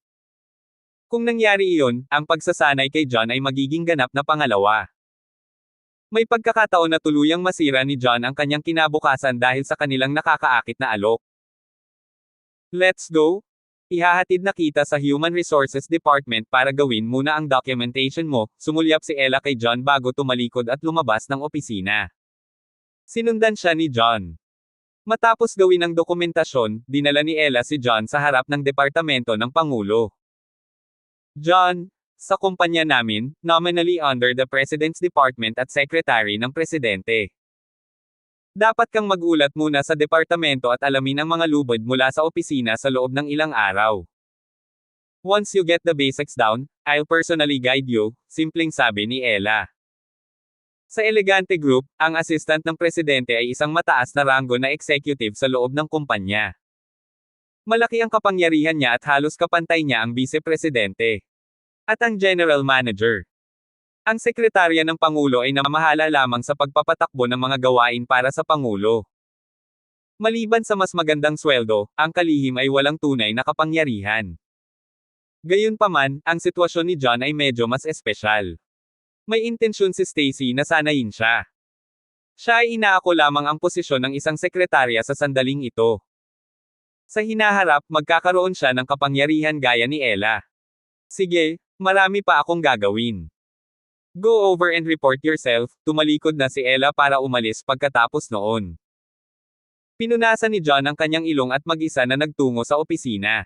Kung nangyari iyon, ang pagsasanay kay John ay magiging ganap na pangalawa. May pagkakataon na tuluyang masira ni John ang kanyang kinabukasan dahil sa kanilang nakakaakit na alok. Let's go! Ihahatid na kita sa Human Resources Department para gawin muna ang documentation mo, sumulyap si Ella kay John bago tumalikod at lumabas ng opisina. Sinundan siya ni John. Matapos gawin ang dokumentasyon, dinala ni Ella si John sa harap ng Departamento ng Pangulo. John, sa kumpanya namin, nominally under the President's Department at Secretary ng Presidente. Dapat kang magulat muna sa departamento at alamin ang mga lubid mula sa opisina sa loob ng ilang araw. Once you get the basics down, I'll personally guide you, simpleng sabi ni Ella. Sa Elegante Group, ang assistant ng presidente ay isang mataas na ranggo na executive sa loob ng kumpanya. Malaki ang kapangyarihan niya at halos kapantay niya ang vice-presidente. At ang general manager. Ang sekretarya ng Pangulo ay namamahala lamang sa pagpapatakbo ng mga gawain para sa Pangulo. Maliban sa mas magandang sweldo, ang kalihim ay walang tunay na kapangyarihan. Gayunpaman, ang sitwasyon ni John ay medyo mas espesyal. May intensyon si Stacy na sanayin siya. Siya ay inaako lamang ang posisyon ng isang sekretarya sa sandaling ito. Sa hinaharap, magkakaroon siya ng kapangyarihan gaya ni Ella. Sige, marami pa akong gagawin. Go over and report yourself, tumalikod na si Ella para umalis pagkatapos noon. Pinunasan ni John ang kanyang ilong at mag-isa na nagtungo sa opisina.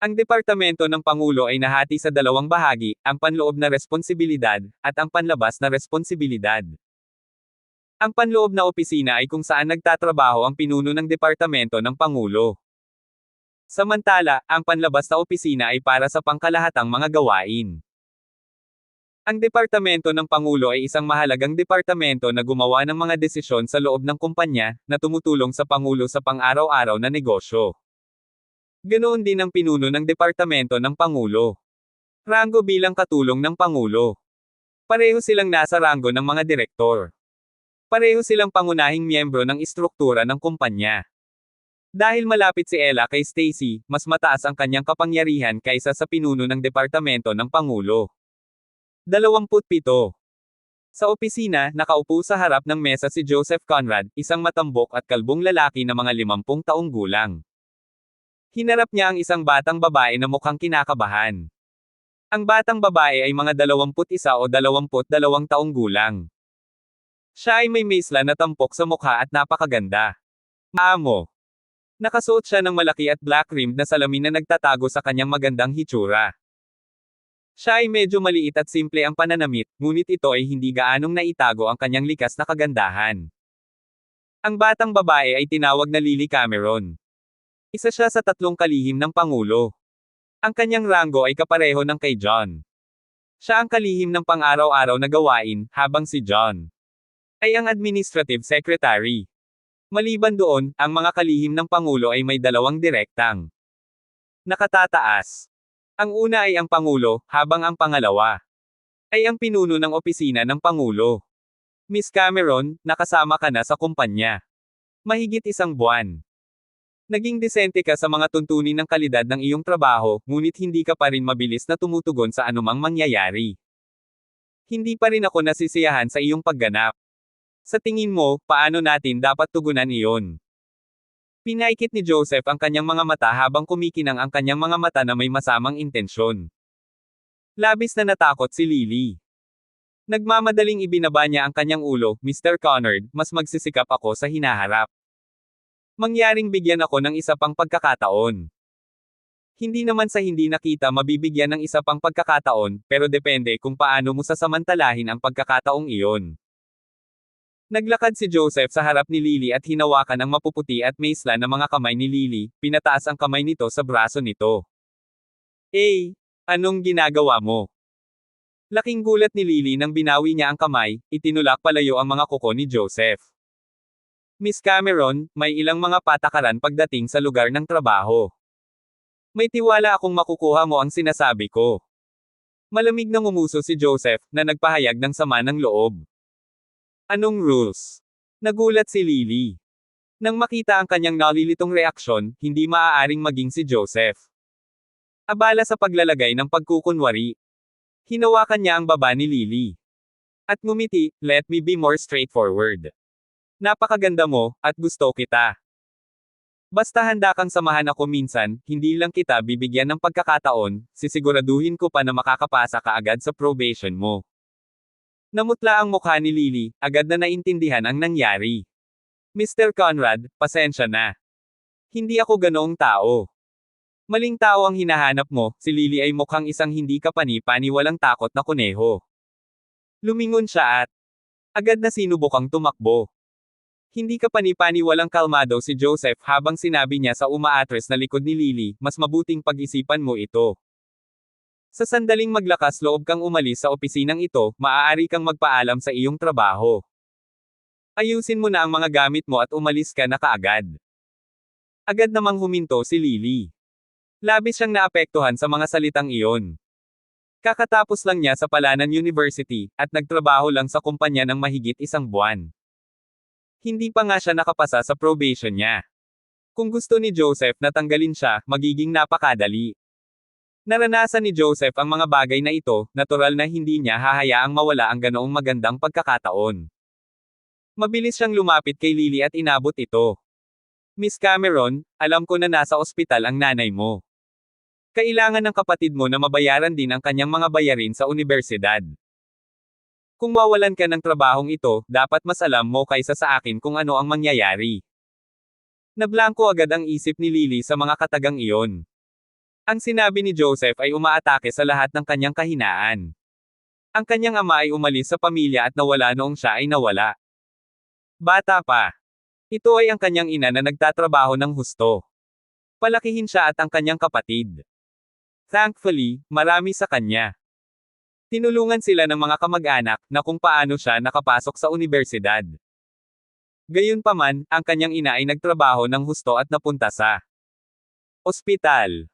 Ang Departamento ng Pangulo ay nahati sa dalawang bahagi, ang panloob na responsibilidad, at ang panlabas na responsibilidad. Ang panloob na opisina ay kung saan nagtatrabaho ang pinuno ng Departamento ng Pangulo. Samantala, ang panlabas na opisina ay para sa pangkalahatang mga gawain. Ang Departamento ng Pangulo ay isang mahalagang departamento na gumawa ng mga desisyon sa loob ng kumpanya, na tumutulong sa Pangulo sa pang-araw-araw na negosyo. Ganoon din ang pinuno ng Departamento ng Pangulo. Ranggo bilang katulong ng Pangulo. Pareho silang nasa ranggo ng mga direktor. Pareho silang pangunahing miyembro ng istruktura ng kumpanya. Dahil malapit si Ella kay Stacy, mas mataas ang kanyang kapangyarihan kaysa sa pinuno ng departamento ng Pangulo. 27. Sa opisina, nakaupo sa harap ng mesa si Joseph Conrad, isang matambok at kalbong lalaki na mga 50 taong gulang. Hinarap niya ang isang batang babae na mukhang kinakabahan. Ang batang babae ay mga 21 o 22 taong gulang. Siya ay may mesla na tampok sa mukha at napakaganda. Maamo. Nakasuot siya ng malaki at black-rimmed na salamin na nagtatago sa kanyang magandang hitsura. Siya ay medyo maliit at simple ang pananamit, ngunit ito ay hindi gaanong naitago ang kanyang likas na kagandahan. Ang batang babae ay tinawag na Lily Cameron. Isa siya sa 3 kalihim ng Pangulo. Ang kanyang ranggo ay kapareho ng kay John. Siya ang kalihim ng pang-araw-araw na gawain, habang si John ay ang administrative secretary. Maliban doon, ang mga kalihim ng Pangulo ay may 2 direktang nakatataas. Ang una ay ang Pangulo, habang ang pangalawa ay ang pinuno ng opisina ng Pangulo. Miss Cameron, nakasama ka na sa kumpanya. Mahigit 1 buwan. Naging disente ka sa mga tuntunin ng kalidad ng iyong trabaho, ngunit hindi ka pa rin mabilis na tumutugon sa anumang mangyayari. Hindi pa rin ako nasisiyahan sa iyong pagganap. Sa tingin mo, paano natin dapat tugunan iyon? Pinaikit ni Joseph ang kanyang mga mata habang kumikinang ang kanyang mga mata na may masamang intensyon. Labis na natakot si Lily. Nagmamadaling ibinaba niya ang kanyang ulo, Mr. Conrad, mas magsisikap ako sa hinaharap. Mangyaring bigyan ako ng isa pang pagkakataon. Hindi naman sa hindi nakita mabibigyan ng isa pang pagkakataon, pero depende kung paano mo sasamantalahin ang pagkakataong iyon. Naglakad si Joseph sa harap ni Lily at hinawakan ang mapuputi at mesla na mga kamay ni Lily, pinataas ang kamay nito sa braso nito. Anong ginagawa mo? Laking gulat ni Lily nang binawi niya ang kamay, itinulak palayo ang mga kuko ni Joseph. Miss Cameron, may ilang mga patakaran pagdating sa lugar ng trabaho. May tiwala akong makukuha mo ang sinasabi ko. Malamig na ngumuso si Joseph, na nagpahayag ng sama ng loob. Anong rules? Nagulat si Lily. Nang makita ang kanyang nalilitong reaksyon, hindi maaaring maging si Joseph. Abala sa paglalagay ng pagkukunwari. Hinawakan niya ang baba ni Lily. At ngumiti, let me be more straightforward. Napakaganda mo, at gusto kita. Basta handa kang samahan ako minsan, hindi lang kita bibigyan ng pagkakataon, sisiguraduhin ko pa na makakapasa ka agad sa probation mo. Namutla ang mukha ni Lily, agad na naintindihan ang nangyari. Mr. Conrad, pasensya na. Hindi ako ganoong tao. Maling tao ang hinahanap mo, si Lily ay mukhang isang hindi kapani-paniwalang takot na kuneho. Lumingon siya at agad na sinubukang tumakbo. Hindi kapani-paniwalang kalmado si Joseph habang sinabi niya sa umaatres na likod ni Lily, mas mabuting pag-isipan mo ito. Sa sandaling maglakas loob kang umalis sa opisinang ito, maaari kang magpaalam sa iyong trabaho. Ayusin mo na ang mga gamit mo at umalis ka na kaagad. Agad namang huminto si Lily. Labis siyang naapektuhan sa mga salitang iyon. Kakatapos lang niya sa Palanan University, at nagtrabaho lang sa kumpanya ng mahigit 1 buwan. Hindi pa nga siya nakapasa sa probation niya. Kung gusto ni Joseph na tanggalin siya, magiging napakadali. Naranasan ni Joseph ang mga bagay na ito, natural na hindi niya hahayaang mawala ang ganoong magandang pagkakataon. Mabilis siyang lumapit kay Lily at inabot ito. Miss Cameron, alam ko na nasa ospital ang nanay mo. Kailangan ng kapatid mo na mabayaran din ang kanyang mga bayarin sa universidad. Kung mawalan ka ng trabahong ito, dapat mas alam mo kaysa sa akin kung ano ang mangyayari. Nablangko agad ang isip ni Lily sa mga katagang iyon. Ang sinabi ni Joseph ay umaatake sa lahat ng kanyang kahinaan. Ang kanyang ama ay umalis sa pamilya at nawala noong siya ay nawala. Bata pa. Ito ay ang kanyang ina na nagtatrabaho ng husto. Palakihin siya at ang kanyang kapatid. Thankfully, marami sa kanya. Tinulungan sila ng mga kamag-anak na kung paano siya nakapasok sa universidad. Gayunpaman, ang kanyang ina ay nagtrabaho ng husto at napunta sa ospital.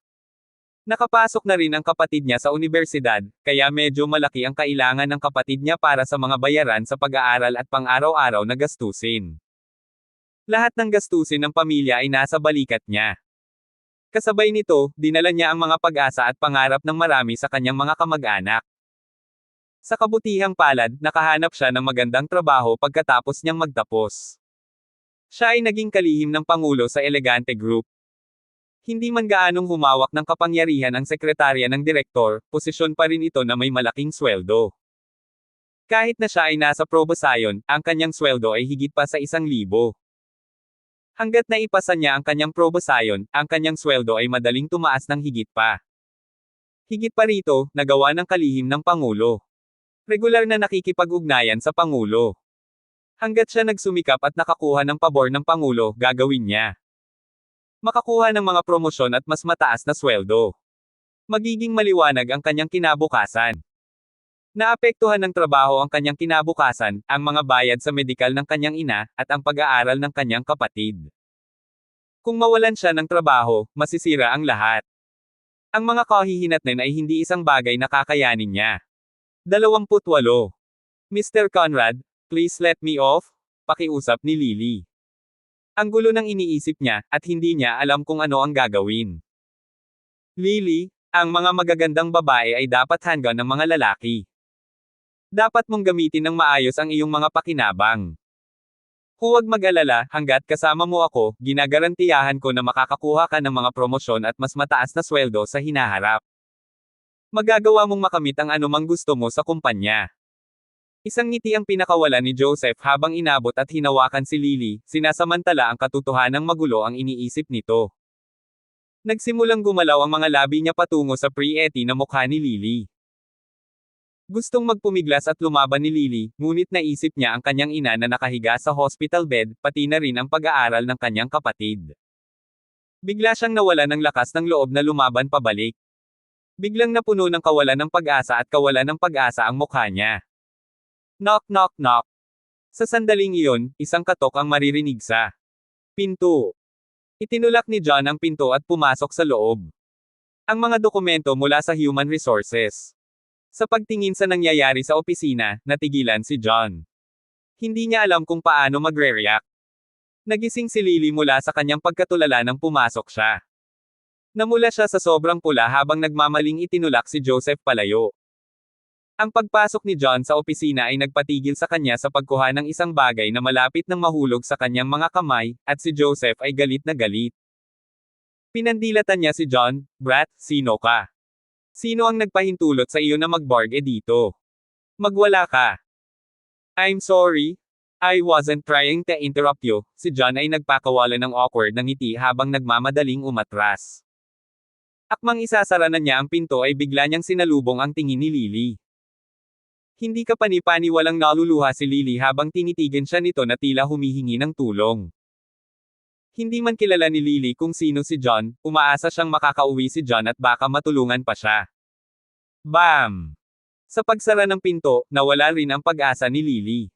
Nakapasok na rin ang kapatid niya sa unibersidad, kaya medyo malaki ang kailangan ng kapatid niya para sa mga bayaran sa pag-aaral at pang-araw-araw na gastusin. Lahat ng gastusin ng pamilya ay nasa balikat niya. Kasabay nito, dinala niya ang mga pag-asa at pangarap ng marami sa kanyang mga kamag-anak. Sa kabutihang palad, nakahanap siya ng magandang trabaho pagkatapos niyang magtapos. Siya ay naging kalihim ng Pangulo sa Elegante Group. Hindi man gaanong humawak ng kapangyarihan ang sekretarya ng direktor, posisyon pa rin ito na may malaking sweldo. Kahit na siya ay nasa probasayon, ang kanyang sweldo ay higit pa sa 1,000. Hanggat naipasa niya ang kanyang probasayon, ang kanyang sweldo ay madaling tumaas ng higit pa. Higit pa rito, nagawa ng kalihim ng Pangulo. Regular na nakikipag-ugnayan sa Pangulo. Hanggat siya nagsumikap at nakakuha ng pabor ng Pangulo, gagawin niya. Makakuha ng mga promosyon at mas mataas na sweldo. Magiging maliwanag ang kanyang kinabukasan. Naapektuhan ng trabaho ang kanyang kinabukasan, ang mga bayad sa medikal ng kanyang ina, at ang pag-aaral ng kanyang kapatid. Kung mawalan siya ng trabaho, masisira ang lahat. Ang mga kahihinatnan ay hindi isang bagay na kakayanin niya. 28. Mr. Conrad, please let me off, pakiusap ni Lily. Ang gulo ng iniisip niya, at hindi niya alam kung ano ang gagawin. Lily, ang mga magagandang babae ay dapat hanggan ng mga lalaki. Dapat mong gamitin ng maayos ang iyong mga pakinabang. Huwag mag-alala, hanggat kasama mo ako, ginagarantiyahan ko na makakakuha ka ng mga promosyon at mas mataas na sweldo sa hinaharap. Magagawa mong makamit ang anumang gusto mo sa kumpanya. Isang ngiti ang pinakawala ni Joseph habang inabot at hinawakan si Lily, sinasamantala ang katotohanang magulo ang iniisip nito. Nagsimulang gumalaw ang mga labi niya patungo sa pretty na mukha ni Lily. Gustong magpumiglas at lumaban ni Lily, ngunit naisip niya ang kanyang ina na nakahiga sa hospital bed, pati na rin ang pag-aaral ng kanyang kapatid. Bigla siyang nawala ng lakas ng loob na lumaban pabalik. Biglang napuno ng kawalan ng pag-asa at kawalan ng pag-asa ang mukha niya. Knock knock knock. Sa sandaling iyon, isang katok ang maririnig sa pinto. Itinulak ni John ang pinto at pumasok sa loob. Ang mga dokumento mula sa Human Resources. Sa pagtingin sa nangyayari sa opisina, natigilan si John. Hindi niya alam kung paano magre-react. Nagising si Lily mula sa kanyang pagkatulala nang pumasok siya. Namula siya sa sobrang pula habang nagmamaling itinulak si Joseph palayo. Ang pagpasok ni John sa opisina ay nagpatigil sa kanya sa pagkuha ng isang bagay na malapit nang mahulog sa kanyang mga kamay, at si Joseph ay galit na galit. Pinandilatan niya si John, "Brat, sino ka? Sino ang nagpahintulot sa iyo na magbarge dito? Magwala ka." "I'm sorry. I wasn't trying to interrupt you." Si John ay nagpakawala ng awkward na ngiti habang nagmamadaling umatras. Akmang isasara na niya ang pinto ay bigla niyang sinalubong ang tingin ni Lily. Hindi ka pani-paniwalang naluluha si Lily habang tinitigan siya nito na tila humihingi ng tulong. Hindi man kilala ni Lily kung sino si John, umaasa siyang makakauwi si John at baka matulungan pa siya. Bam! Sa pagsara ng pinto, nawala rin ang pag-asa ni Lily.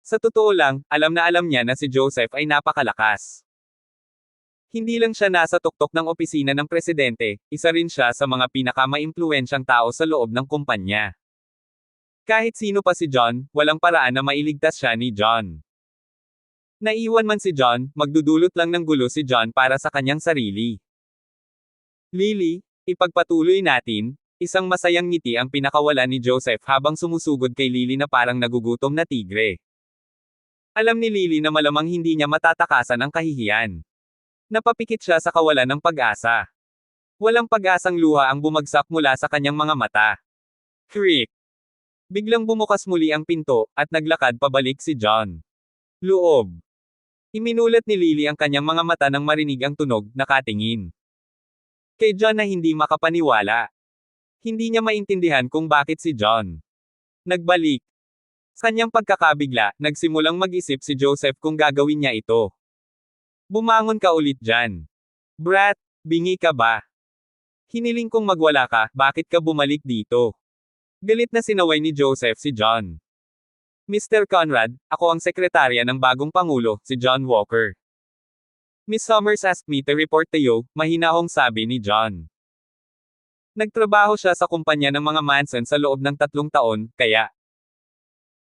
Sa totoo lang, alam niya na si Joseph ay napakalakas. Hindi lang siya nasa tuktok ng opisina ng presidente, isa rin siya sa mga pinakamaimpluwensyang tao sa loob ng kumpanya. Kahit sino pa si John, walang paraan na mailigtas siya ni John. Naiwan man si John, magdudulot lang ng gulo si John para sa kanyang sarili. Lily, ipagpatuloy natin. Isang masayang ngiti ang pinakawala ni Joseph habang sumusugod kay Lily na parang nagugutom na tigre. Alam ni Lily na malamang hindi niya matatakasan ang kahihiyan. Napapikit siya sa kawalan ng pag-asa. Walang pag-asang luha ang bumagsak mula sa kanyang mga mata. Creak! Biglang bumukas muli ang pinto, at naglakad pabalik si John. Loob. Iminulat ni Lily ang kanyang mga mata nang marinig ang tunog, nakatingin. Kay John na hindi makapaniwala. Hindi niya maintindihan kung bakit si John nagbalik. Sa kanyang pagkakabigla, nagsimulang mag-isip si Joseph kung gagawin niya ito. Bumangon ka ulit dyan. Brat, bingi ka ba? Hiniling kong magwala ka, bakit ka bumalik dito? Galit na sinaway ni Joseph si John. Mr. Conrad, ako ang sekretarya ng bagong Pangulo, si John Walker. Miss Summers asked me to report to you, mahinahong sabi ni John. Nagtrabaho siya sa kumpanya ng mga Manson sa loob ng 3 taon, kaya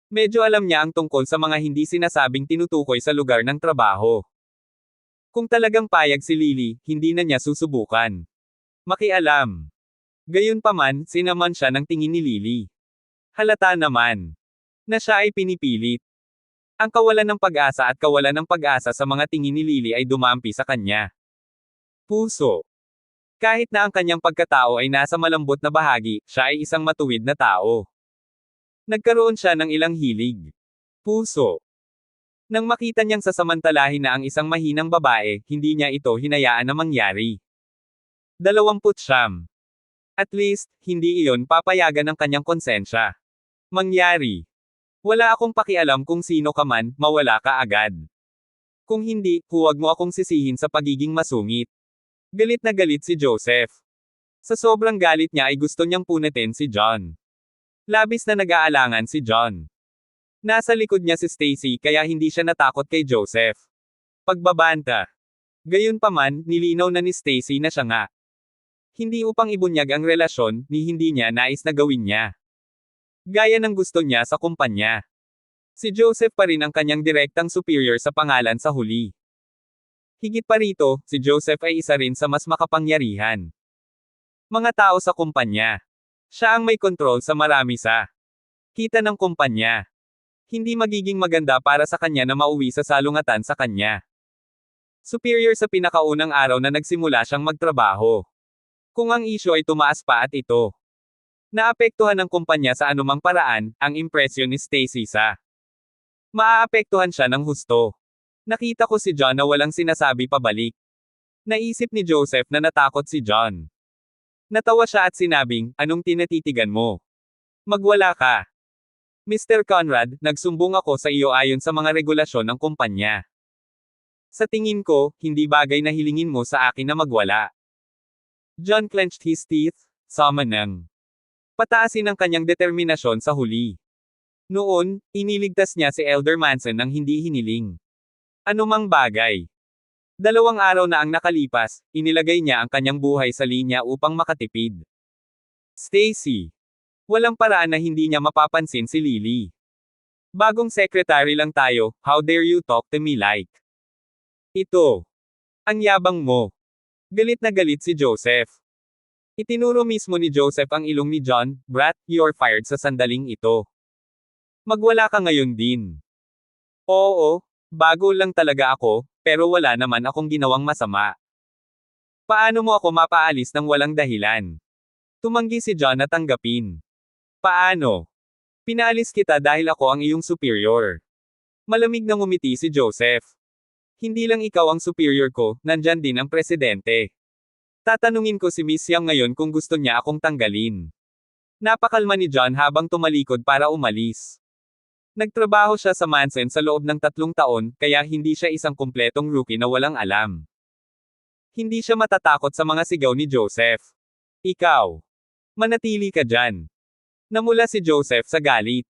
medyo alam niya ang tungkol sa mga hindi sinasabing tinutukoy sa lugar ng trabaho. Kung talagang payag si Lily, hindi na niya susubukan makialam. Gayunpaman, sinaman siya ng tingin ni Lily. Halata naman na siya ay pinipilit. Ang kawalan ng pag-asa at kawalan ng pag-asa sa mga tingin ni Lily ay dumampi sa kanya. Puso. Kahit na ang kanyang pagkatao ay nasa malambot na bahagi, siya ay isang matuwid na tao. Nagkaroon siya ng ilang hilig. Puso. Nang makita niyang sasamantalahin na ang isang mahinang babae, hindi niya ito hinayaan na mangyari. 29. At least, hindi iyon papayagan ng kanyang konsensya. Mangyari. Wala akong pakialam kung sino ka man, mawala ka agad. Kung hindi, huwag mo akong sisihin sa pagiging masungit. Galit na galit si Joseph. Sa sobrang galit niya ay gusto niyang punitin si John. Labis na nag-aalangan si John. Nasa likod niya si Stacy kaya hindi siya natakot kay Joseph. Pagbabanta. Gayunpaman, nilinaw na ni Stacy na siya nga. Hindi upang ibunyag ang relasyon, ni hindi niya nais na gawin niya. Gaya ng gusto niya sa kumpanya. Si Joseph pa rin ang kanyang direktang superior sa pangalan sa huli. Higit pa rito, si Joseph ay isa rin sa mas makapangyarihan mga tao sa kumpanya. Siya ang may kontrol sa marami sa kita ng kumpanya. Hindi magiging maganda para sa kanya na mauwi sa salungatan sa kanya. Superior sa pinakaunang araw na nagsimula siyang magtrabaho. Kung ang isyu ay tumaas pa at ito naapektuhan ng kumpanya sa anumang paraan, ang impresyon ni Stacy sa maaapektuhan siya ng husto. Nakita ko si John na walang sinasabi pabalik. Naisip ni Joseph na natakot si John. Natawa siya at sinabing, anong tinatitigan mo? Magwala ka. Mr. Conrad, nagsumbong ako sa iyo ayon sa mga regulasyon ng kumpanya. Sa tingin ko, hindi bagay na hilingin mo sa akin na magwala. John clenched his teeth, summonang pataasin ang kanyang determinasyon sa huli. Noon, iniligtas niya si Elder Manson ng hindi hiniling anumang bagay. 2 araw na ang nakalipas, inilagay niya ang kanyang buhay sa linya upang makatipid. Stacy. Walang paraan na hindi niya mapapansin si Lily. Bagong secretary lang tayo, how dare you talk to me like ito. Ang yabang mo. Galit na galit si Joseph. Itinuro mismo ni Joseph ang ilong ni John, Brat, you're fired sa sandaling ito. Magwala ka ngayon din. Oo. Bago lang talaga ako, pero wala naman akong ginawang masama. Paano mo ako mapaalis ng walang dahilan? Tumanggi si John na tanggapin. Paano? Pinaalis kita dahil ako ang iyong superior. Malamig na ngumiti si Joseph. Hindi lang ikaw ang superior ko, nandyan din ang presidente. Tatanungin ko si Miss Young ngayon kung gusto niya akong tanggalin. Napakalma ni John habang tumalikod para umalis. Nagtrabaho siya sa Manson sa loob ng 3 taon, kaya hindi siya isang kumpletong rookie na walang alam. Hindi siya matatakot sa mga sigaw ni Joseph. Ikaw. Manatili ka dyan. Namula si Joseph sa galit.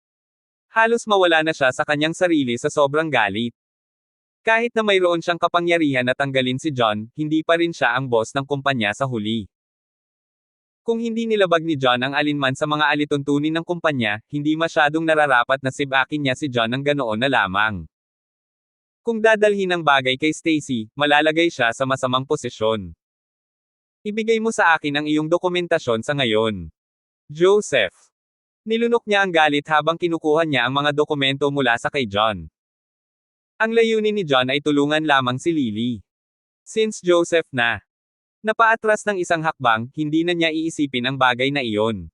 Halos mawala na siya sa kanyang sarili sa sobrang galit. Kahit na mayroon siyang kapangyarihan na tanggalin si John, hindi pa rin siya ang boss ng kumpanya sa huli. Kung hindi nilabag ni John ang alinman sa mga alituntunin ng kumpanya, hindi masyadong nararapat na sibakin niya si John ng ganoon na lamang. Kung dadalhin ang bagay kay Stacy, malalagay siya sa masamang posisyon. Ibigay mo sa akin ang iyong dokumentasyon sa ngayon. Joseph. Nilunok niya ang galit habang kinukuha niya ang mga dokumento mula sa kay John. Ang layunin ni John ay tulungan lamang si Lily. Since Joseph na napaatras ng isang hakbang, hindi na niya iisipin ang bagay na iyon.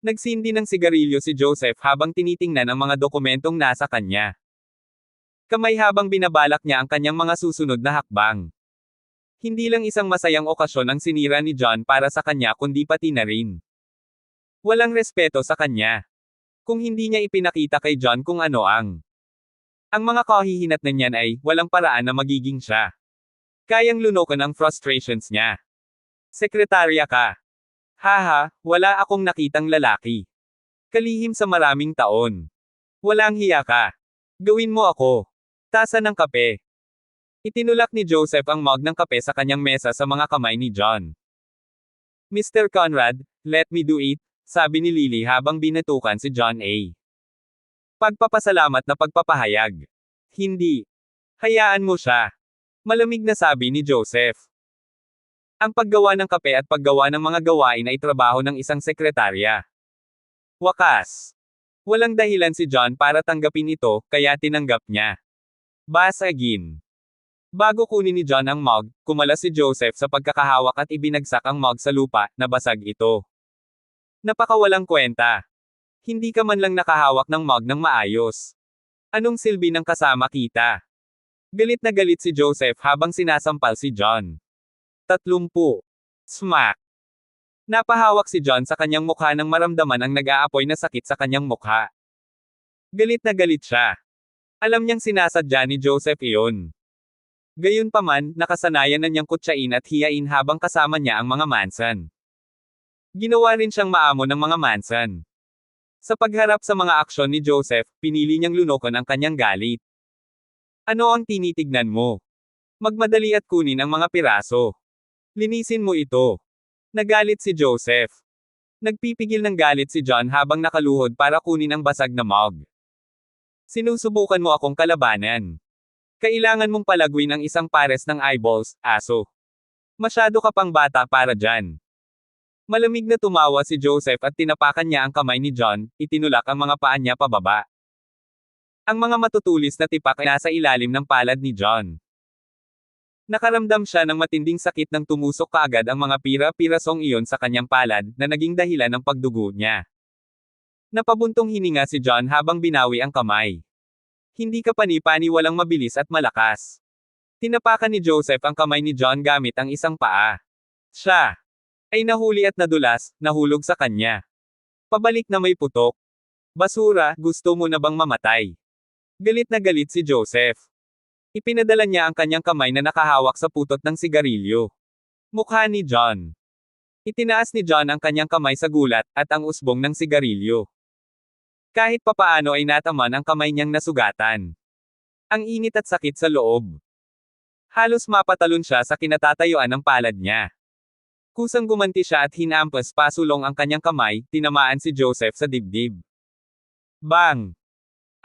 Nagsindi ng sigarilyo si Joseph habang tinitingnan ang mga dokumentong nasa kanya. Kamay habang binabalak niya ang kanyang mga susunod na hakbang. Hindi lang isang masayang okasyon ang sinira ni John para sa kanya kundi pati na rin walang respeto sa kanya. Kung hindi niya ipinakita kay John kung ano ang mga kahihinatnan niyan ay, walang paraan na magiging siya. Kayang lunokan ang frustrations niya. Sekretarya ka. Haha, wala akong nakitang lalaki. Kalihim sa maraming taon. Walang hiya ka. Gawin mo ako. Tasa ng kape. Itinulak ni Joseph ang mug ng kape sa kanyang mesa sa mga kamay ni John. Mr. Conrad, let me do it, sabi ni Lily habang binatukan si John A. Pagpapasalamat na pagpapahayag. Hindi. Hayaan mo siya. Malamig na sabi ni Joseph. Ang paggawa ng kape at paggawa ng mga gawain ay trabaho ng isang sekretarya. Wakas. Walang dahilan si John para tanggapin ito, kaya tinanggap niya. Basagin. Bago kunin ni John ang mug, kumalas si Joseph sa pagkakahawak at ibinagsak ang mug sa lupa, nabasag ito. Napakawalang kwenta. Hindi ka man lang nakahawak ng mug ng maayos. Anong silbi ng kasama kita? Galit na galit si Joseph habang sinasampal si John. 30. Smack. Napahawak si John sa kanyang mukha nang maramdaman ang nag-aapoy na sakit sa kanyang mukha. Galit na galit siya. Alam niyang sinasadya ni Joseph iyon. Gayunpaman, nakasanayan na niyang kutsain at hiyain habang kasama niya ang mga Manson. Ginawa rin siyang maamo ng mga Manson. Sa pagharap sa mga aksyon ni Joseph, pinili niyang lunukan ang kanyang galit. Ano ang tinitignan mo? Magmadali at kunin ang mga piraso. Linisin mo ito. Nagalit si Joseph. Nagpipigil ng galit si John habang nakaluhod para kunin ang basag na mug. Sinusubukan mo akong kalabanan. Kailangan mong palagwin ang isang pares ng eyeballs, aso. Masyado ka pang bata para dyan. Malamig na tumawa si Joseph at tinapakan niya ang kamay ni John, itinulak ang mga paa niya pababa. Ang mga matutulis na tipak ay nasa ilalim ng palad ni John. Nakaramdam siya ng matinding sakit nang tumusok kaagad ang mga pira-pirasong iyon sa kanyang palad, na naging dahilan ng pagdugo niya. Napabuntong hininga si John habang binawi ang kamay. Hindi ka pani-paniwalang mabilis at malakas. Tinapakan ni Joseph ang kamay ni John gamit ang isang paa. Siya ay nahuli at nadulas, nahulog sa kanya. Pabalik na may putok. Basura, gusto mo na bang mamatay? Galit na galit si Joseph. Ipinadala niya ang kanyang kamay na nakahawak sa putot ng sigarilyo. Mukha ni John. Itinaas ni John ang kanyang kamay sa gulat, at ang usbong ng sigarilyo. Kahit papaano ay nataman ang kamay niyang nasugatan. Ang init at sakit sa loob. Halos mapatalon siya sa kinatatayuan ng palad niya. Kusang gumanti siya at hinampas pasulong ang kanyang kamay, tinamaan si Joseph sa dibdib. Bang!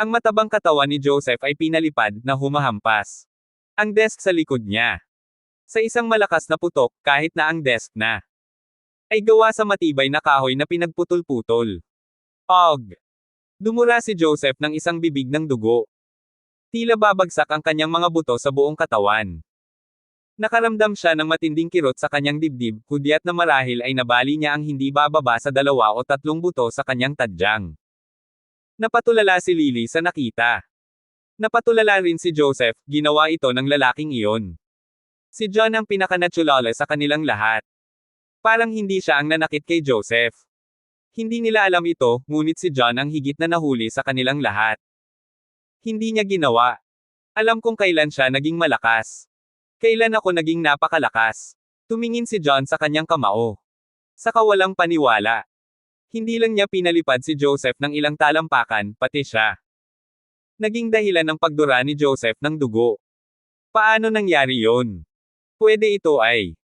Ang matabang katawan ni Joseph ay pinalipad, na humahampas. Ang desk sa likod niya. Sa isang malakas na putok, kahit na ang desk na ay gawa sa matibay na kahoy na pinagputol-putol. Og! Dumura si Joseph ng isang bibig ng dugo. Tila babagsak ang kanyang mga buto sa buong katawan. Nakaramdam siya ng matinding kirot sa kanyang dibdib, hudyat na marahil ay nabali niya ang hindi bababa sa 2 o 3 buto sa kanyang tadyang. Napatulala si Lily sa nakita. Napatulala rin si Joseph, ginawa ito ng lalaking iyon. Si John ang pinaka-natulala sa kanilang lahat. Parang hindi siya ang nanakit kay Joseph. Hindi nila alam ito, ngunit si John ang higit na nahuli sa kanilang lahat. Hindi niya ginawa. Alam kung kailan siya naging malakas. Kailan ako naging napakalakas. Tumingin si John sa kanyang kamao. Sa kawalang paniwala. Hindi lang niya pinalipad si Joseph ng ilang talampakan, pati siya. Naging dahilan ng pagdura ni Joseph ng dugo. Paano nangyari yon? Pwede ito ay.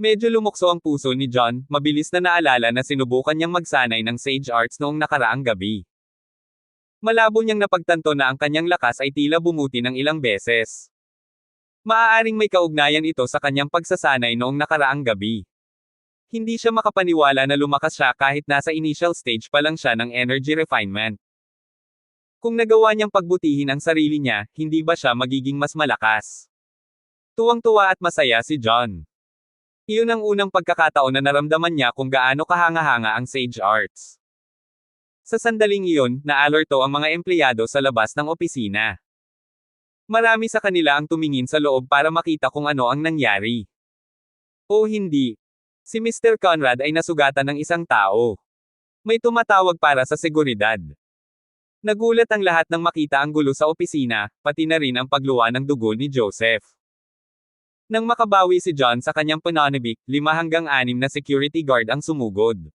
Medyo lumukso ang puso ni John, mabilis na naalala na sinubukan niyang magsanay ng sage arts noong nakaraang gabi. Malabo niyang napagtanto na ang kanyang lakas ay tila bumuti ng ilang beses. Maaaring may kaugnayan ito sa kanyang pagsasanay noong nakaraang gabi. Hindi siya makapaniwala na lumakas siya kahit nasa initial stage pa lang siya ng energy refinement. Kung nagawa niyang pagbutihin ang sarili niya, hindi ba siya magiging mas malakas? Tuwang-tuwa at masaya si John. Iyon ang unang pagkakataon na naramdaman niya kung gaano kahanga-hanga ang sage arts. Sa sandaling iyon, naalerto ang mga empleyado sa labas ng opisina. Marami sa kanila ang tumingin sa loob para makita kung ano ang nangyari. O hindi. Si Mr. Conrad ay nasugatan ng isang tao. May tumatawag para sa seguridad. Nagulat ang lahat nang makita ang gulo sa opisina, pati na rin ang pagluwa ng dugo ni Joseph. Nang makabawi si John sa kanyang pananabik, 5 hanggang 6 na security guard ang sumugod.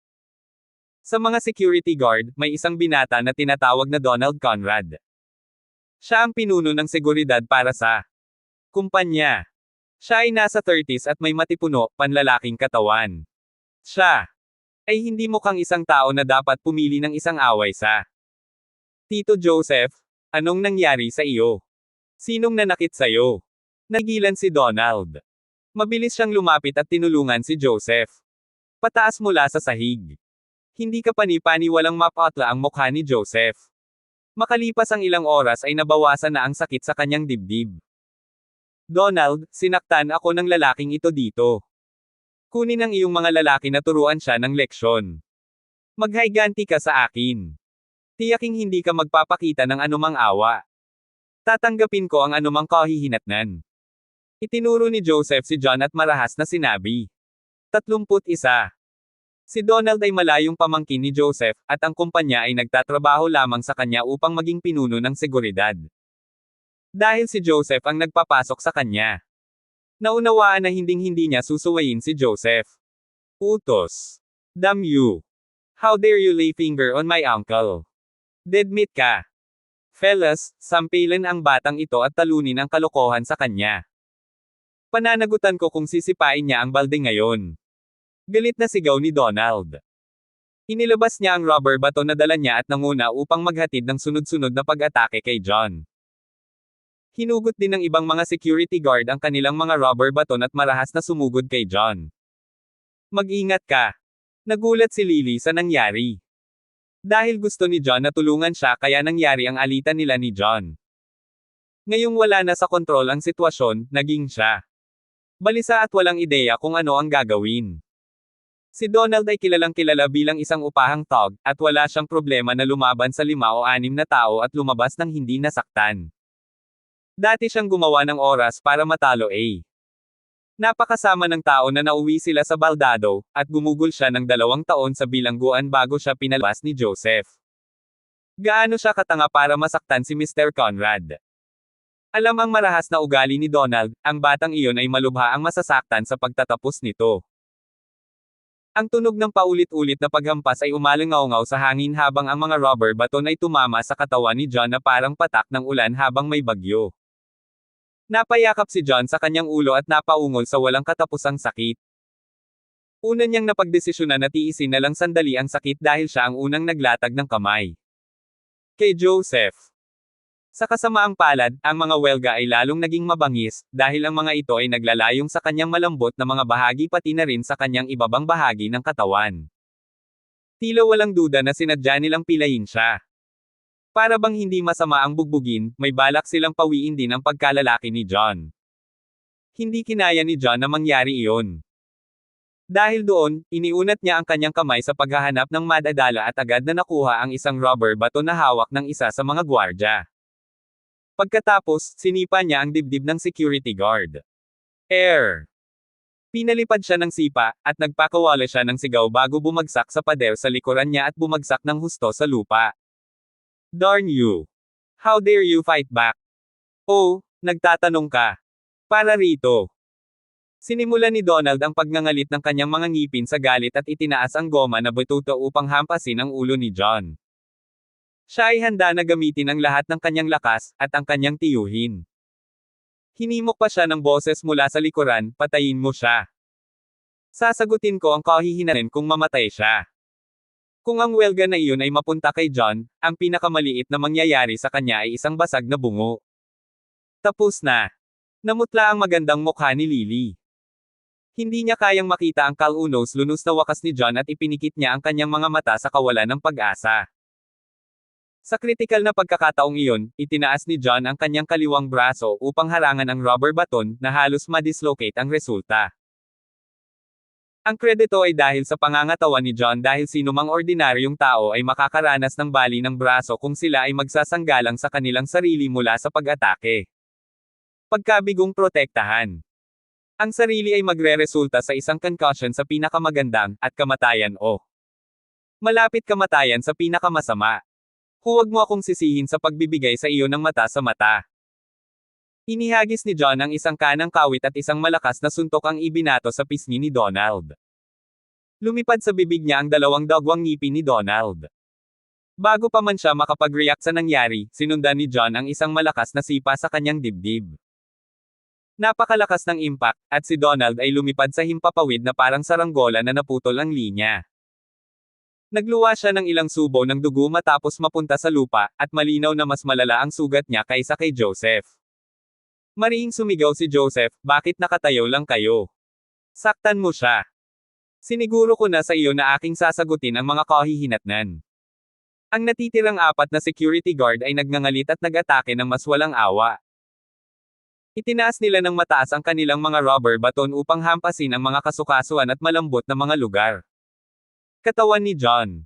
Sa mga security guard, may isang binata na tinatawag na Donald Conrad. Siya ang pinuno ng seguridad para sa kumpanya. Siya ay nasa 30s at may matipuno, panlalaking katawan. Siya ay hindi mukhang isang tao na dapat pumili ng isang away sa. Tito Joseph, anong nangyari sa iyo? Sinong nanakit sa'yo? Nagilan si Donald. Mabilis siyang lumapit at tinulungan si Joseph. Pataas mula sa sahig. Hindi ka pani-paniwalang mapatla ang mukha ni Joseph. Makalipas ang ilang oras ay nabawasan na ang sakit sa kanyang dibdib. Donald, sinaktan ako ng lalaking ito dito. Kunin ang iyong mga lalaki na turuan siya ng leksyon. Maghayganti ka sa akin. Tiyaking hindi ka magpapakita ng anumang awa. Tatanggapin ko ang anumang kahihinatnan. Itinuro ni Joseph si John at marahas na sinabi. 31. Si Donald ay malayong pamangkin ni Joseph, at ang kumpanya ay nagtatrabaho lamang sa kanya upang maging pinuno ng seguridad. Dahil si Joseph ang nagpapasok sa kanya. Naunawaan na hinding-hindi niya susuwayin si Joseph. Utos. Damn you. How dare you lay finger on my uncle? Dead meat ka. Fellas, sampilan ang batang ito at talunin ang kalokohan sa kanya. Pananagutan ko kung sisipain niya ang balde ngayon. Galit na sigaw ni Donald. Inilabas niya ang rubber baton na dala niya at nanguna upang maghatid ng sunod-sunod na pag-atake kay John. Hinugot din ng ibang mga security guard ang kanilang mga rubber baton at marahas na sumugod kay John. Mag-ingat ka. Nagulat si Lily sa nangyari. Dahil gusto ni John na tulungan siya kaya nangyari ang alitan nila ni John. Ngayong wala na sa kontrol ang sitwasyon, naging siya. Balisa at walang ideya kung ano ang gagawin. Si Donald ay kilalang kilala bilang isang upahang thug, at wala siyang problema na lumaban sa 5 o 6 na tao at lumabas ng hindi nasaktan. Dati siyang gumawa ng oras para matalo Napakasama ng tao na nauwi sila sa baldado, at gumugol siya ng 2 taon sa bilangguan bago siya pinalabas ni Joseph. Gaano siya katanga para masaktan si Mr. Conrad? Alam ang marahas na ugali ni Donald, ang batang iyon ay malubha ang masasaktan sa pagtatapos nito. Ang tunog ng paulit-ulit na paghampas ay umalingaw-ngaw sa hangin habang ang mga rubber baton ay tumama sa katawan ni John na parang patak ng ulan habang may bagyo. Napayakap si John sa kanyang ulo at napaungol sa walang katapusang sakit. Una niyang napagdesisyonan na tiisin na lang sandali ang sakit dahil siya ang unang naglatag ng kamay. Kay Joseph. Sa kasamaang palad, ang mga welga ay lalong naging mabangis, dahil ang mga ito ay naglalayong sa kanyang malambot na mga bahagi pati na rin sa kanyang ibabang bahagi ng katawan. Tila walang duda na sinadya nilang pilayin siya. Para bang hindi masama ang bugbugin, may balak silang pawiin din ang pagkalalaki ni John. Hindi kinaya ni John na mangyari iyon. Dahil doon, iniunat niya ang kanyang kamay sa paghahanap ng madadala at agad na nakuha ang isang rubber baton na hawak ng isa sa mga gwardya. Pagkatapos, sinipa niya ang dibdib ng security guard. Pinalipad siya ng sipa, at nagpakawala siya ng sigaw bago bumagsak sa pader sa likuran niya at bumagsak ng husto sa lupa. Darn you! How dare you fight back? Oh, nagtatanong ka. Para rito. Sinimulan ni Donald ang pagngangalit ng kanyang mga ngipin sa galit at itinaas ang goma na batuta upang hampasin ang ulo ni John. Siya ay handa na gamitin ang lahat ng kanyang lakas, at ang kanyang tiyuhin. Hinimok pa siya ng boses mula sa likuran, patayin mo siya. Sasagutin ko ang kahihinatnan kung mamatay siya. Kung ang welga na iyon ay mapunta kay John, ang pinakamaliit na mangyayari sa kanya ay isang basag na bungo. Tapos na. Namutla ang magandang mukha ni Lily. Hindi niya kayang makita ang kalunos-lunos na wakas ni John at ipinikit niya ang kanyang mga mata sa kawalan ng pag-asa. Sa kritikal na pagkakataong iyon, itinaas ni John ang kanyang kaliwang braso upang harangan ang rubber baton na halos ma-dislocate ang resulta. Ang kredito ay dahil sa pangangatawan ni John dahil sinumang ordinaryong tao ay makakaranas ng bali ng braso kung sila ay magsasanggalang sa kanilang sarili mula sa pag-atake. Pagkabigong protektahan. Ang sarili ay magreresulta sa isang concussion sa pinakamagandang, at kamatayan o malapit kamatayan sa pinakamasama. Huwag mo akong sisihin sa pagbibigay sa iyo ng mata sa mata. Inihagis ni John ang isang kanang kawit at isang malakas na suntok ang ibinato sa pisngi ni Donald. Lumipad sa bibig niya ang 2 dagwang ngipin ni Donald. Bago pa man siya makapag-react sa nangyari, sinundan ni John ang isang malakas na sipa sa kanyang dibdib. Napakalakas ng impact, at si Donald ay lumipad sa himpapawid na parang saranggola na naputol ang linya. Nagluwa siya ng ilang subo ng dugo matapos mapunta sa lupa, at malinaw na mas malala ang sugat niya kaysa kay Joseph. Mariing sumigaw si Joseph, bakit nakatayo lang kayo? Saktan mo siya. Siniguro ko na sa iyo na aking sasagutin ang mga kahihinatnan. Ang natitirang apat na security guard ay nagngangalit at nag-atake ng mas walang awa. Itinaas nila ng mataas ang kanilang mga rubber baton upang hampasin ang mga kasukasuan at malambot na mga lugar. Katawan ni John.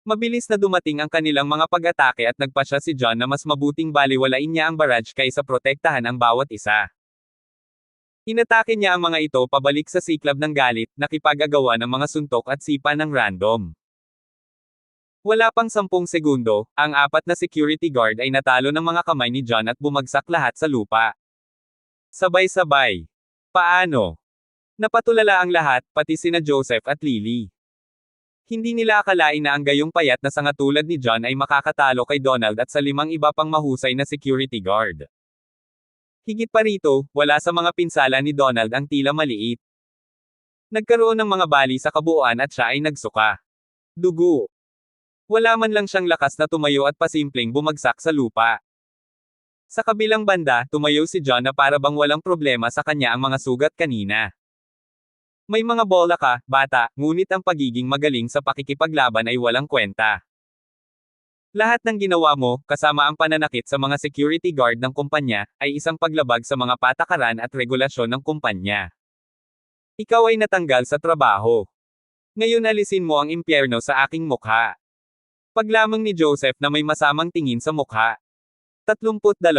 Mabilis na dumating ang kanilang mga pag-atake at nagpasya si John na mas mabuting baliwalain niya ang barrage kaysa protektahan ang bawat isa. Inatake niya ang mga ito pabalik sa siklab ng galit, nakipag-agawa ng mga suntok at sipa ng random. Wala pang 10 segundo, ang apat na security guard ay natalo ng mga kamay ni John at bumagsak lahat sa lupa. Sabay-sabay. Paano? Napatulala ang lahat, pati sina Joseph at Lily. Hindi nila akalain na ang gayong payat na sanga tulad ni John ay makakatalo kay Donald at sa 5 iba pang mahusay na security guard. Higit pa rito, wala sa mga pinsala ni Donald ang tila maliit. Nagkaroon ng mga bali sa kabuuan at siya ay nagsuka. Dugo. Wala man lang siyang lakas na tumayo at pasimpleng bumagsak sa lupa. Sa kabilang banda, tumayo si John na para bang walang problema sa kanya ang mga sugat kanina. May mga bola ka, bata, ngunit ang pagiging magaling sa pakikipaglaban ay walang kwenta. Lahat ng ginawa mo, kasama ang pananakit sa mga security guard ng kumpanya, ay isang paglabag sa mga patakaran at regulasyon ng kumpanya. Ikaw ay natanggal sa trabaho. Ngayon alisin mo ang impyerno sa aking mukha. Paglamang ni Joseph na may masamang tingin sa mukha. 32.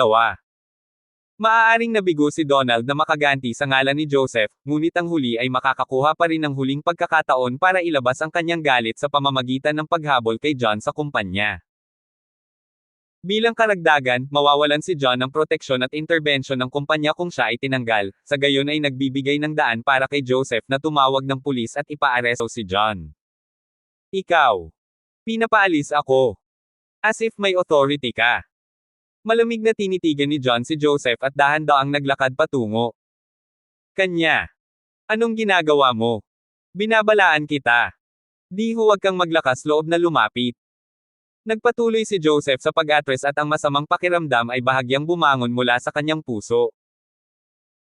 Maaaring nabigo si Donald na makaganti sa ngalan ni Joseph, ngunit ang huli ay makakakuha pa rin ng huling pagkakataon para ilabas ang kanyang galit sa pamamagitan ng paghabol kay John sa kumpanya. Bilang karagdagan, mawawalan si John ng proteksyon at interbensyon ng kumpanya kung siya ay tinanggal, sa gayon ay nagbibigay ng daan para kay Joseph na tumawag ng pulis at ipaaresto si John. Ikaw. Pinapaalis ako. As if may authority ka. Malamig na tinitigan ni John si Joseph at dahan-daang naglakad patungo kanya. Anong ginagawa mo? Binabalaan kita. Di huwag kang maglakas loob na lumapit. Nagpatuloy si Joseph sa pag-atres at ang masamang pakiramdam ay bahagyang bumangon mula sa kanyang puso.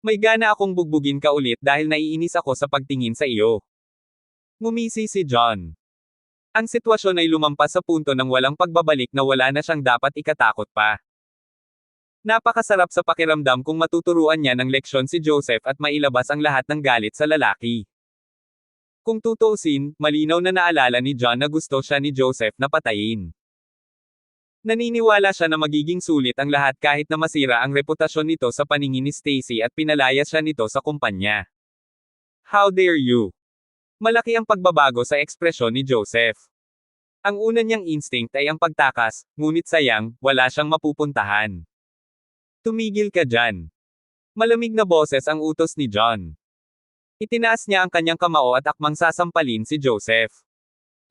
May gana akong bugbugin ka ulit dahil naiinis ako sa pagtingin sa iyo. Ngumisi si John. Ang sitwasyon ay lumampas sa punto ng walang pagbabalik na wala na siyang dapat ikatakot pa. Napakasarap sa pakiramdam kung matuturuan niya ng leksyon si Joseph at mailabas ang lahat ng galit sa lalaki. Kung tutuusin, malinaw na naalala ni John na gusto siya ni Joseph na patayin. Naniniwala siya na magiging sulit ang lahat kahit na masira ang reputasyon nito sa paningin ni Stacy at pinalayas siya nito sa kumpanya. How dare you? Malaki ang pagbabago sa ekspresyon ni Joseph. Ang una niyang instinct ay ang pagtakas, ngunit sayang, wala siyang mapupuntahan. Tumigil ka dyan. Malamig na boses ang utos ni John. Itinaas niya ang kanyang kamao at akmang sasampalin si Joseph.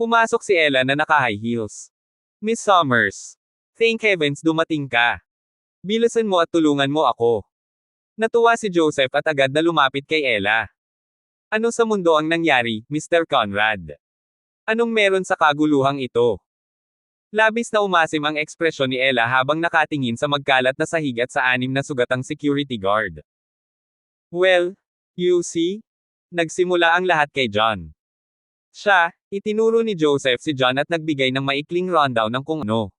Pumasok si Ella na naka-high heels. Miss Summers. Thank heavens dumating ka. Bilisan mo at tulungan mo ako. Natuwa si Joseph at agad na lumapit kay Ella. Ano sa mundo ang nangyari, Mr. Conrad? Anong meron sa kaguluhang ito? Labis na umasim ang ekspresyon ni Ella habang nakatingin sa magkalat na sahig at sa 6 na sugatang security guard. Well, you see? Nagsimula ang lahat kay John. Siya, itinuro ni Joseph si John at nagbigay ng maikling rundown ng kung ano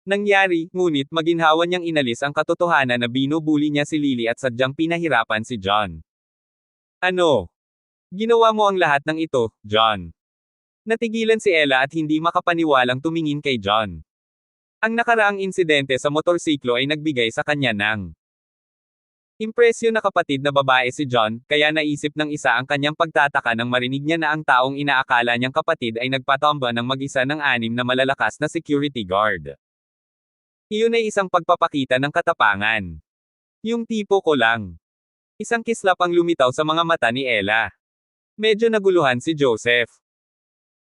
nangyari, ngunit maginhawa niyang inalis ang katotohanan na binubuli niya si Lily at sadyang pinahirapan si John. Ano? Ginawa mo ang lahat ng ito, John. Natigilan si Ella at hindi makapaniwalang tumingin kay John. Ang nakaraang insidente sa motorsiklo ay nagbigay sa kanya ng impresyon na kapatid na babae si John, kaya naisip ng isa ang kanyang pagtataka nang marinig niya na ang taong inaakala niyang kapatid ay nagpatomba ng mag-isa ng 6 na malalakas na security guard. Iyon ay isang pagpapakita ng katapangan. Yung tipo ko lang. Isang kislap ang lumitaw sa mga mata ni Ella. Medyo naguluhan si Joseph.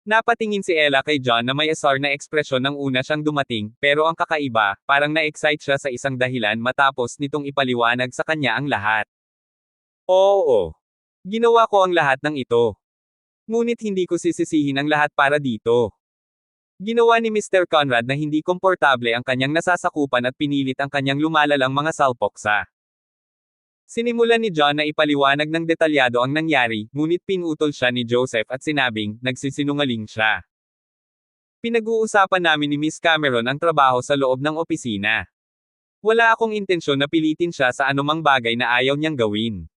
Napatingin si Ella kay John na may asar na ekspresyon nang una siyang dumating, pero ang kakaiba, parang na-excite siya sa isang dahilan matapos nitong ipaliwanag sa kanya ang lahat. Oo. Ginawa ko ang lahat ng ito. Ngunit hindi ko sisisihin ang lahat para dito. Ginawa ni Mr. Conrad na hindi komportable ang kanyang nasasakupan at pinilit ang kanyang lumalalang mga salpoksa. Sinimulan ni John na ipaliwanag ng detalyado ang nangyari, ngunit pinutol siya ni Joseph at sinabing, nagsisinungaling siya. Pinag-uusapan namin ni Miss Cameron ang trabaho sa loob ng opisina. Wala akong intensyon na pilitin siya sa anumang bagay na ayaw niyang gawin.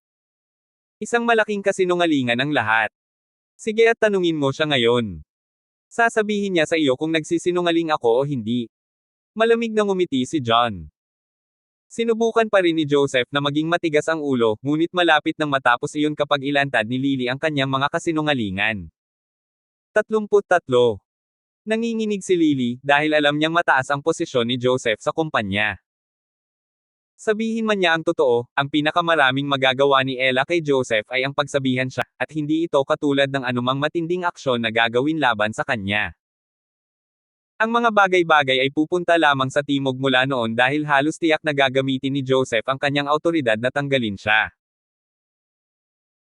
Isang malaking kasinungalingan ang lahat. Sige at tanungin mo siya ngayon. Sasabihin niya sa iyo kung nagsisinungaling ako o hindi. Malamig na ngumiti si John. Sinubukan pa rin ni Joseph na maging matigas ang ulo, ngunit malapit nang matapos iyon kapag ilantad ni Lily ang kanyang mga kasinungalingan. 33. Nanginginig si Lily, dahil alam niyang mataas ang posisyon ni Joseph sa kumpanya. Sabihin man niya ang totoo, ang pinakamaraming magagawa ni Ella kay Joseph ay ang pagsabihan siya, at hindi ito katulad ng anumang matinding aksyon na gagawin laban sa kanya. Ang mga bagay-bagay ay pupunta lamang sa timog mula noon dahil halos tiyak na gagamitin ni Joseph ang kanyang autoridad na tanggalin siya.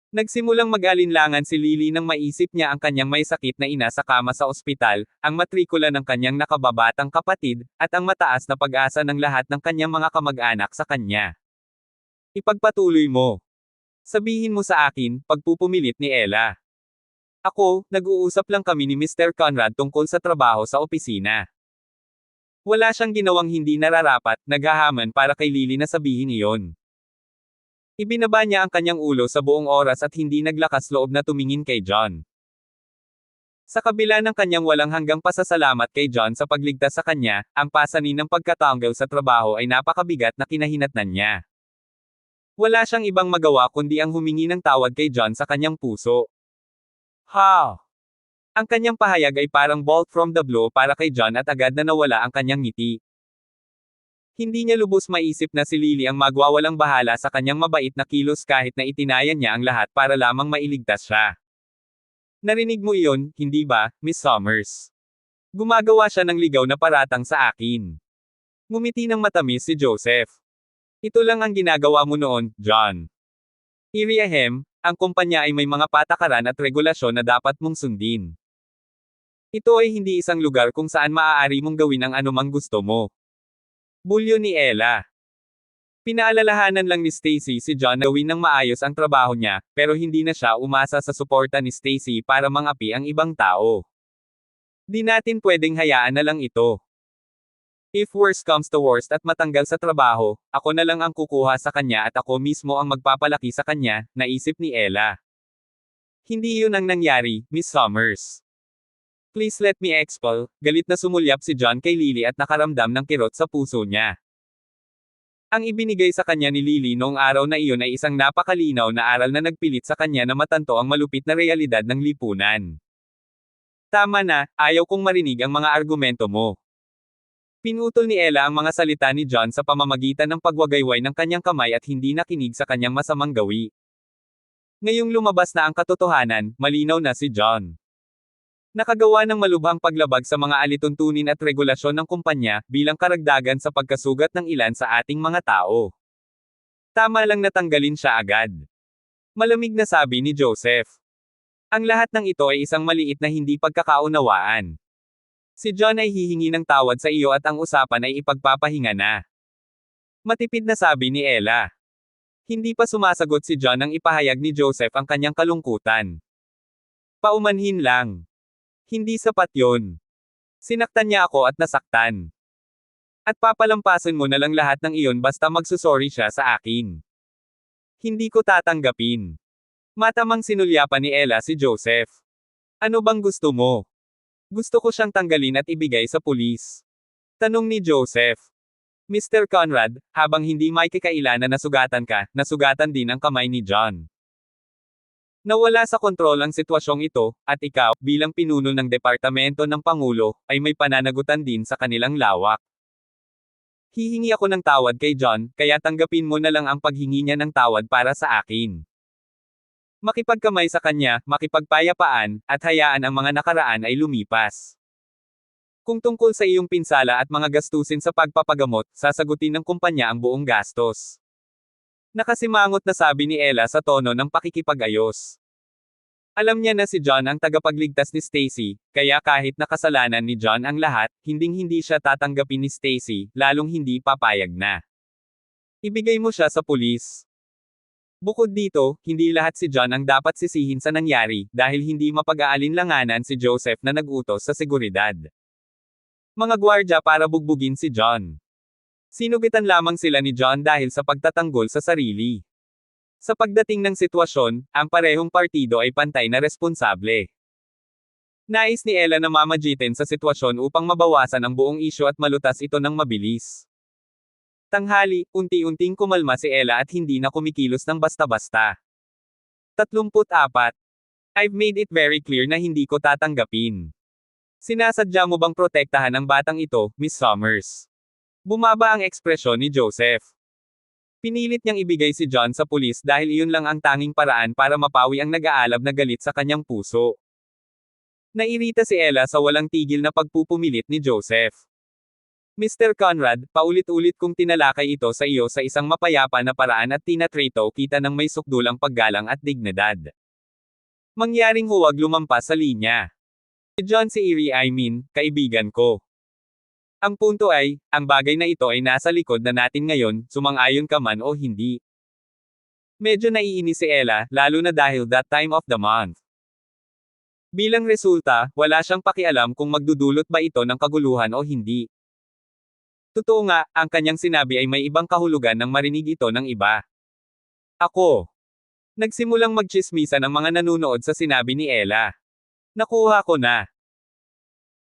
Nagsimulang mag-alinlangan si Lily nang maisip niya ang kanyang may sakit na ina sa kama sa ospital, ang matrikula ng kanyang nakababatang kapatid, at ang mataas na pag-asa ng lahat ng kanyang mga kamag-anak sa kanya. Ipagpatuloy mo. Sabihin mo sa akin, pagpupumilit ni Ella. Ako, nag-uusap lang kami ni Mr. Conrad tungkol sa trabaho sa opisina. Wala siyang ginawang hindi nararapat, naghahaman para kay Lily na sabihin iyon. Ibinaba niya ang kanyang ulo sa buong oras at hindi naglakas loob na tumingin kay John. Sa kabila ng kanyang walang hanggang pasasalamat kay John sa pagligtas sa kanya, ang pasanin ng pagkatanggal sa trabaho ay napakabigat na kinahinatnan niya. Wala siyang ibang magawa kundi ang humingi ng tawad kay John sa kanyang puso. Ang kanyang pahayag ay parang bolt from the blue para kay John at agad na nawala ang kanyang ngiti. Hindi niya lubos maisip na si Lily ang magwawalang bahala sa kanyang mabait na kilos kahit na itinayan niya ang lahat para lamang mailigtas siya. Narinig mo iyon, hindi ba, Miss Summers? Gumagawa siya ng ligaw na paratang sa akin. Ngumiti ng matamis si Joseph. Ito lang ang ginagawa mo noon, John. Iriahem, ang kumpanya ay may mga patakaran at regulasyon na dapat mong sundin. Ito ay hindi isang lugar kung saan maaari mong gawin ang anumang gusto mo. Bulyo ni Ella. Pinaalalahanan lang ni Stacy si John na gawin ng maayos ang trabaho niya, pero hindi na siya umasa sa suporta ni Stacy para mangapi ang ibang tao. Di natin pwedeng hayaan na lang ito. If worst comes to worst at matanggal sa trabaho, ako na lang ang kukuha sa kanya at ako mismo ang magpapalaki sa kanya, naisip ni Ella. Hindi yun ang nangyari, Miss Summers. Please let me expel, galit na sumulyap si John kay Lily at nakaramdam ng kirot sa puso niya. Ang ibinigay sa kanya ni Lily noong araw na iyon ay isang napakalinaw na aral na nagpilit sa kanya na matanto ang malupit na realidad ng lipunan. Tama na, ayaw kong marinig ang mga argumento mo. Pinutol ni Ella ang mga salita ni John sa pamamagitan ng pagwagayway ng kanyang kamay at hindi nakinig sa kanyang masamang gawi. Ngayong lumabas na ang katotohanan, malinaw na si John. Nakagawa ng malubhang paglabag sa mga alituntunin at regulasyon ng kumpanya, bilang karagdagan sa pagkasugat ng ilan sa ating mga tao. Tama lang natanggalin siya agad. Malamig na sabi ni Joseph. Ang lahat ng ito ay isang maliit na hindi pagkakaunawaan. Si John ay hihingi ng tawad sa iyo at ang usapan ay ipagpapahinga na. Matipid na sabi ni Ella. Hindi pa sumasagot si John nang ipahayag ni Joseph ang kanyang kalungkutan. Paumanhin lang. Hindi sapat yon. Sinaktan niya ako at nasaktan. At papalampasin mo na lang lahat ng iyon basta magsusorry siya sa akin. Hindi ko tatanggapin. Matamang sinulyapan ni Ella si Joseph. Ano bang gusto mo? Gusto ko siyang tanggalin at ibigay sa pulis. Tanong ni Joseph. Mr. Conrad, habang hindi may kakailanan na nasugatan ka, nasugatan din ang kamay ni John. Nawala sa kontrol ang sitwasyong ito, at ikaw, bilang pinuno ng Departamento ng Pangulo, ay may pananagutan din sa kanilang lawak. Hihingi ako ng tawad kay John, kaya tanggapin mo na lang ang paghingi niya ng tawad para sa akin. Makipagkamay sa kanya, makipagpayapaan, at hayaan ang mga nakaraan ay lumipas. Kung tungkol sa iyong pinsala at mga gastusin sa pagpapagamot, sasagutin ng kumpanya ang buong gastos. Nakasimangot na sabi ni Ella sa tono ng pakikipag-ayos. Alam niya na si John ang tagapagligtas ni Stacy, kaya kahit nakasalanan ni John ang lahat, hinding-hindi siya tatanggapin ni Stacy, lalong hindi papayag na. Ibigay mo siya sa pulis. Bukod dito, hindi lahat si John ang dapat sisihin sa nangyari, dahil hindi mapag-aalinlanganan si Joseph na nag-utos sa seguridad. Mga gwardya para bugbugin si John. Sinugitan lamang sila ni John dahil sa pagtatanggol sa sarili. Sa pagdating ng sitwasyon, ang parehong partido ay pantay na responsable. Nais ni Ella na mamagitin sa sitwasyon upang mabawasan ang buong isyu at malutas ito ng mabilis. Tanghali, unti-unting kumalma si Ella at hindi na kumikilos ng basta-basta. 34. I've made it very clear na hindi ko tatanggapin. Sinasadya mo bang protektahan ang batang ito, Miss Summers? Bumaba ang ekspresyon ni Joseph. Pinilit niyang ibigay si John sa pulis dahil iyon lang ang tanging paraan para mapawi ang nag-aalab na galit sa kanyang puso. Nairita si Ella sa walang tigil na pagpupumilit ni Joseph. Mr. Conrad, paulit-ulit kong tinalakay ito sa iyo sa isang mapayapa na paraan at tinatrato kita ng may sukdulang paggalang at dignidad. Mangyaring huwag lumampas sa linya. Si John si Erie kaibigan ko. Ang punto ay, ang bagay na ito ay nasa likod na natin ngayon, sumang-ayon ka man o hindi. Medyo naiinis si Ella, lalo na dahil that time of the month. Bilang resulta, wala siyang pakialam kung magdudulot ba ito ng kaguluhan o hindi. Totoo nga, ang kanyang sinabi ay may ibang kahulugan nang marinig ito ng iba. Ako. Nagsimulang magtsismisan ang mga nanunood sa sinabi ni Ella. Nakuha ko na.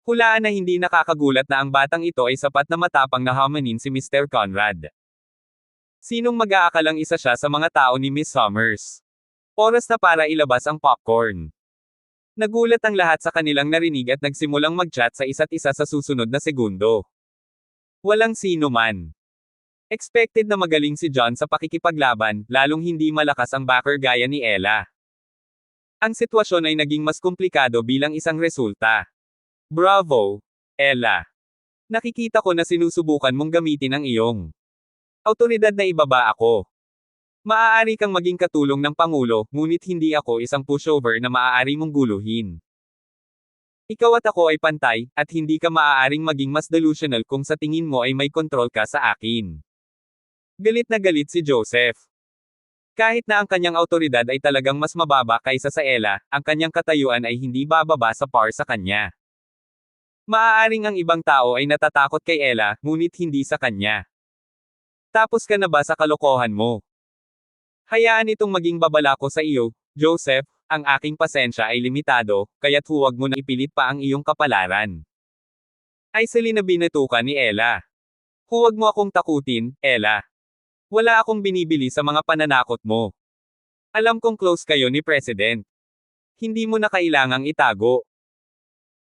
Hulaan na hindi nakakagulat na ang batang ito ay sapat na matapang na hominin si Mr. Conrad. Sinong mag-aakalang isa siya sa mga tao ni Miss Summers? Oras na para ilabas ang popcorn. Nagulat ang lahat sa kanilang narinig at nagsimulang mag-chat sa isa't isa sa susunod na segundo. Walang sino man. Expected na magaling si John sa pakikipaglaban, lalong hindi malakas ang backer gaya ni Ella. Ang sitwasyon ay naging mas komplikado bilang isang resulta. Bravo, Ella. Nakikita ko na sinusubukan mong gamitin ang iyong awtoridad na ibaba ako. Maaari kang maging katulong ng Pangulo, ngunit hindi ako isang pushover na maaari mong guluhin. Ikaw at ako ay pantay, at hindi ka maaaring maging mas delusional kung sa tingin mo ay may kontrol ka sa akin. Galit na galit si Joseph. Kahit na ang kanyang awtoridad ay talagang mas mababa kaysa sa Ella, ang kanyang katayuan ay hindi bababa sa par sa kanya. Maaaring ang ibang tao ay natatakot kay Ella, ngunit hindi sa kanya. Tapos ka na ba sa kalokohan mo? Hayaan itong maging babala ko sa iyo, Joseph. Ang aking pasensya ay limitado, kaya't huwag mo na ipilit pa ang iyong kapalaran. Aisley na binatukan ni Ella. Huwag mo akong takutin, Ella. Wala akong binibili sa mga pananakot mo. Alam kong close kayo ni President. Hindi mo na kailangang itago.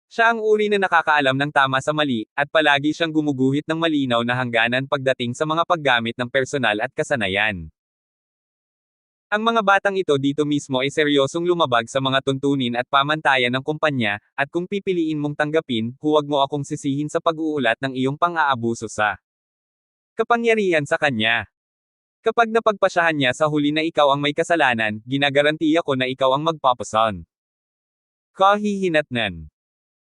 Siya ang uri na nakakaalam ng tama sa mali, at palagi siyang gumuguhit ng malinaw na hangganan pagdating sa mga paggamit ng personal at kasanayan. Ang mga batang ito dito mismo ay seryosong lumabag sa mga tuntunin at pamantayan ng kumpanya, at kung pipiliin mong tanggapin, huwag mo akong sisihin sa pag-uulat ng iyong pang-aabuso sa kapangyarihan sa kanya. Kapag napagpasyahan niya sa huli na ikaw ang may kasalanan, ginagarantiya ko na ikaw ang magpapason. Kahihinatnan.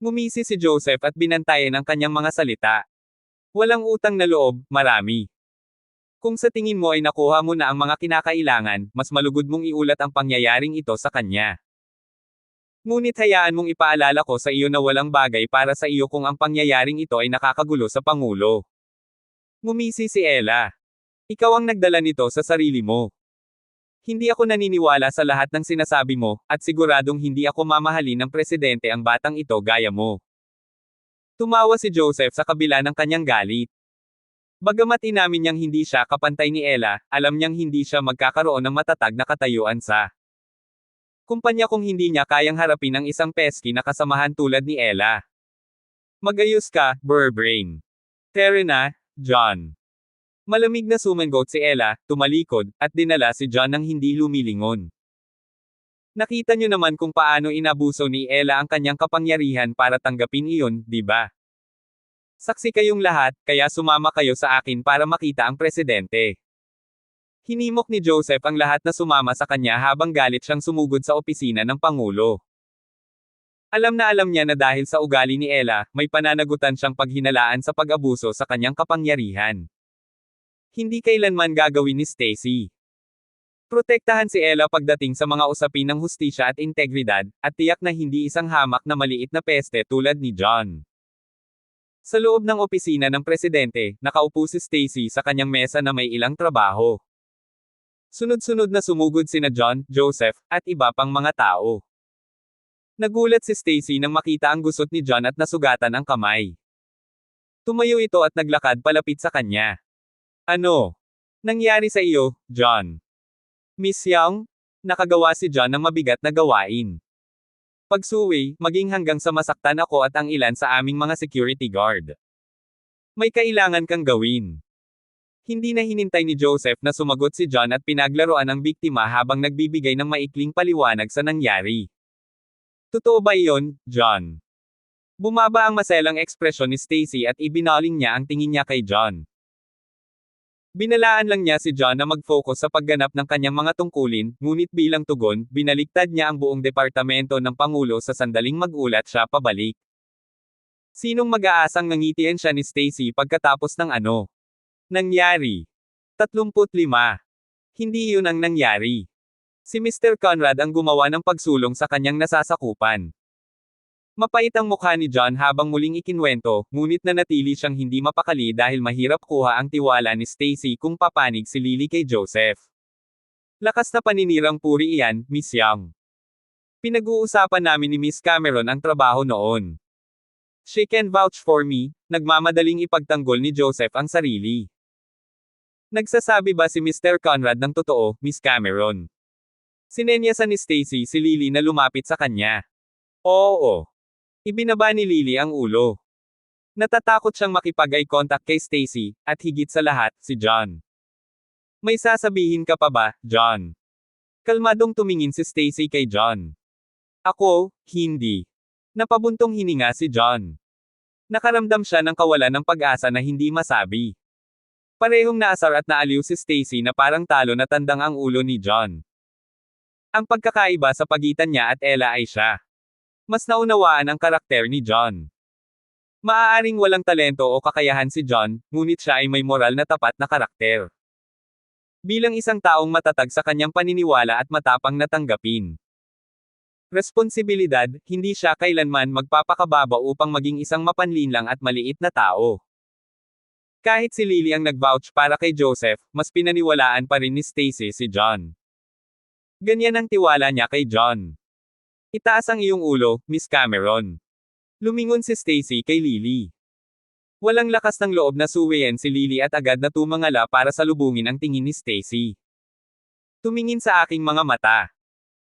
Ngumisi si Joseph at binantayan ang kanyang mga salita. Walang utang na loob, marami. Kung sa tingin mo ay nakuha mo na ang mga kinakailangan, mas malugod mong iulat ang pangyayaring ito sa kanya. Ngunit hayaan mong ipaalala ko sa iyo na walang bagay para sa iyo kung ang pangyayaring ito ay nakakagulo sa Pangulo. Ngumisi si Ella. Ikaw ang nagdala nito sa sarili mo. Hindi ako naniniwala sa lahat ng sinasabi mo, at siguradong hindi ako mamahalin ng presidente ang batang ito gaya mo. Tumawa si Joseph sa kabila ng kanyang galit. Bagamat inamin niyang hindi siya kapantay ni Ella, alam niyang hindi siya magkakaroon ng matatag na katayuan sa kumpanya kung hindi niya kayang harapin ang isang pesky na kasamahan tulad ni Ella. Magayos ka, Burbrain. Tere na, John. Malamig na sumangot si Ella, tumalikod, at dinala si John ng hindi lumilingon. Nakita niyo naman kung paano inabuso ni Ella ang kanyang kapangyarihan para tanggapin iyon, di ba? Saksi kayong lahat, kaya sumama kayo sa akin para makita ang presidente. Hinimok ni Joseph ang lahat na sumama sa kanya habang galit siyang sumugod sa opisina ng Pangulo. Alam na alam niya na dahil sa ugali ni Ella, may pananagutan siyang paghinalaan sa pag-abuso sa kanyang kapangyarihan. Hindi kailanman gagawin ni Stacy. Protektahan si Ella pagdating sa mga usapin ng hustisya at integridad, at tiyak na hindi isang hamak na maliit na peste tulad ni John. Sa loob ng opisina ng presidente, nakaupo si Stacy sa kanyang mesa na may ilang trabaho. Sunod-sunod na sumugod sina John, Joseph, at iba pang mga tao. Nagulat si Stacy nang makita ang gusot ni John at nasugatan ang kamay. Tumayo ito at naglakad palapit sa kanya. Ano nangyari sa iyo, John? Miss Young? Nakagawa si John ng mabigat na gawain. Pagsuwi, maging hanggang sa masaktan ako at ang ilan sa aming mga security guard. May kailangan kang gawin. Hindi na hinintay ni Joseph na sumagot si John at pinaglaruan ang biktima habang nagbibigay ng maikling paliwanag sa nangyari. Totoo ba iyon, John? Bumaba ang maselang ekspresyon ni Stacy at ibinaling niya ang tingin niya kay John. Binalaan lang niya si John na mag-focus sa pagganap ng kanyang mga tungkulin, ngunit bilang tugon, binaliktad niya ang buong departamento ng Pangulo sa sandaling magulat siya pabalik. Sinong mag-aasang nangitian siya ni Stacy pagkatapos ng ano? Nangyari. 35. Hindi iyon ang nangyari. Si Mr. Conrad ang gumawa ng pagsulong sa kanyang nasasakupan. Mapait ang mukha ni John habang muling ikinwento, ngunit nanatili siyang hindi mapakali dahil mahirap kuha ang tiwala ni Stacy kung papanig si Lily kay Joseph. Lakas na paninirang puri iyan, Miss Young. Pinag-uusapan namin ni Miss Cameron ang trabaho noon. She can vouch for me, nagmamadaling ipagtanggol ni Joseph ang sarili. Nagsasabi ba si Mr. Conrad ng totoo, Miss Cameron? Sinenyasan ni Stacy si Lily na lumapit sa kanya. Oo. Ibinaba ni Lily ang ulo. Natatakot siyang makipag-eye contact kay Stacy, at higit sa lahat, si John. May sasabihin ka pa ba, John? Kalmadong tumingin si Stacy kay John. Ako, hindi. Napabuntong hininga si John. Nakaramdam siya ng kawalan ng pag-asa na hindi masabi. Parehong naasar at naaliw si Stacy na parang talo na tandang ang ulo ni John. Ang pagkakaiba sa pagitan niya at Ella ay siya. Mas naunawaan ang karakter ni John. Maaaring walang talento o kakayahan si John, ngunit siya ay may moral na tapat na karakter. Bilang isang taong matatag sa kanyang paniniwala at matapang na tanggapin. Responsibilidad, hindi siya kailanman magpapakababa upang maging isang mapanlinlang at maliit na tao. Kahit si Lily ang nag-vouch para kay Joseph, mas pinaniwalaan pa rin ni Stacy si John. Ganyan ang tiwala niya kay John. Itaas ang iyong ulo, Miss Cameron. Lumingon si Stacy kay Lily. Walang lakas ng loob na suwian si Lily at agad na tumangala para salubungin ang tingin ni Stacy. Tumingin sa aking mga mata.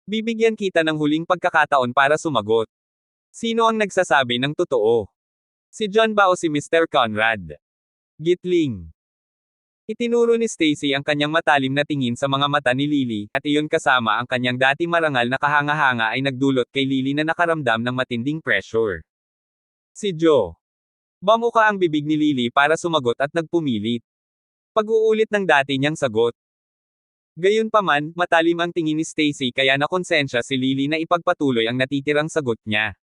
Bibigyan kita ng huling pagkakataon para sumagot. Sino ang nagsasabi ng totoo? Si John ba o si Mr. Conrad? Gitling. Itinuro ni Stacy ang kanyang matalim na tingin sa mga mata ni Lily, at iyon kasama ang kanyang dati marangal na kahanga-hanga ay nagdulot kay Lily na nakaramdam ng matinding pressure. Si Joe. Bamuka ang bibig ni Lily para sumagot at nagpumilit. Pag-uulit ng dati niyang sagot. Gayunpaman, matalim ang tingin ni Stacy kaya nakonsensya si Lily na ipagpatuloy ang natitirang sagot niya.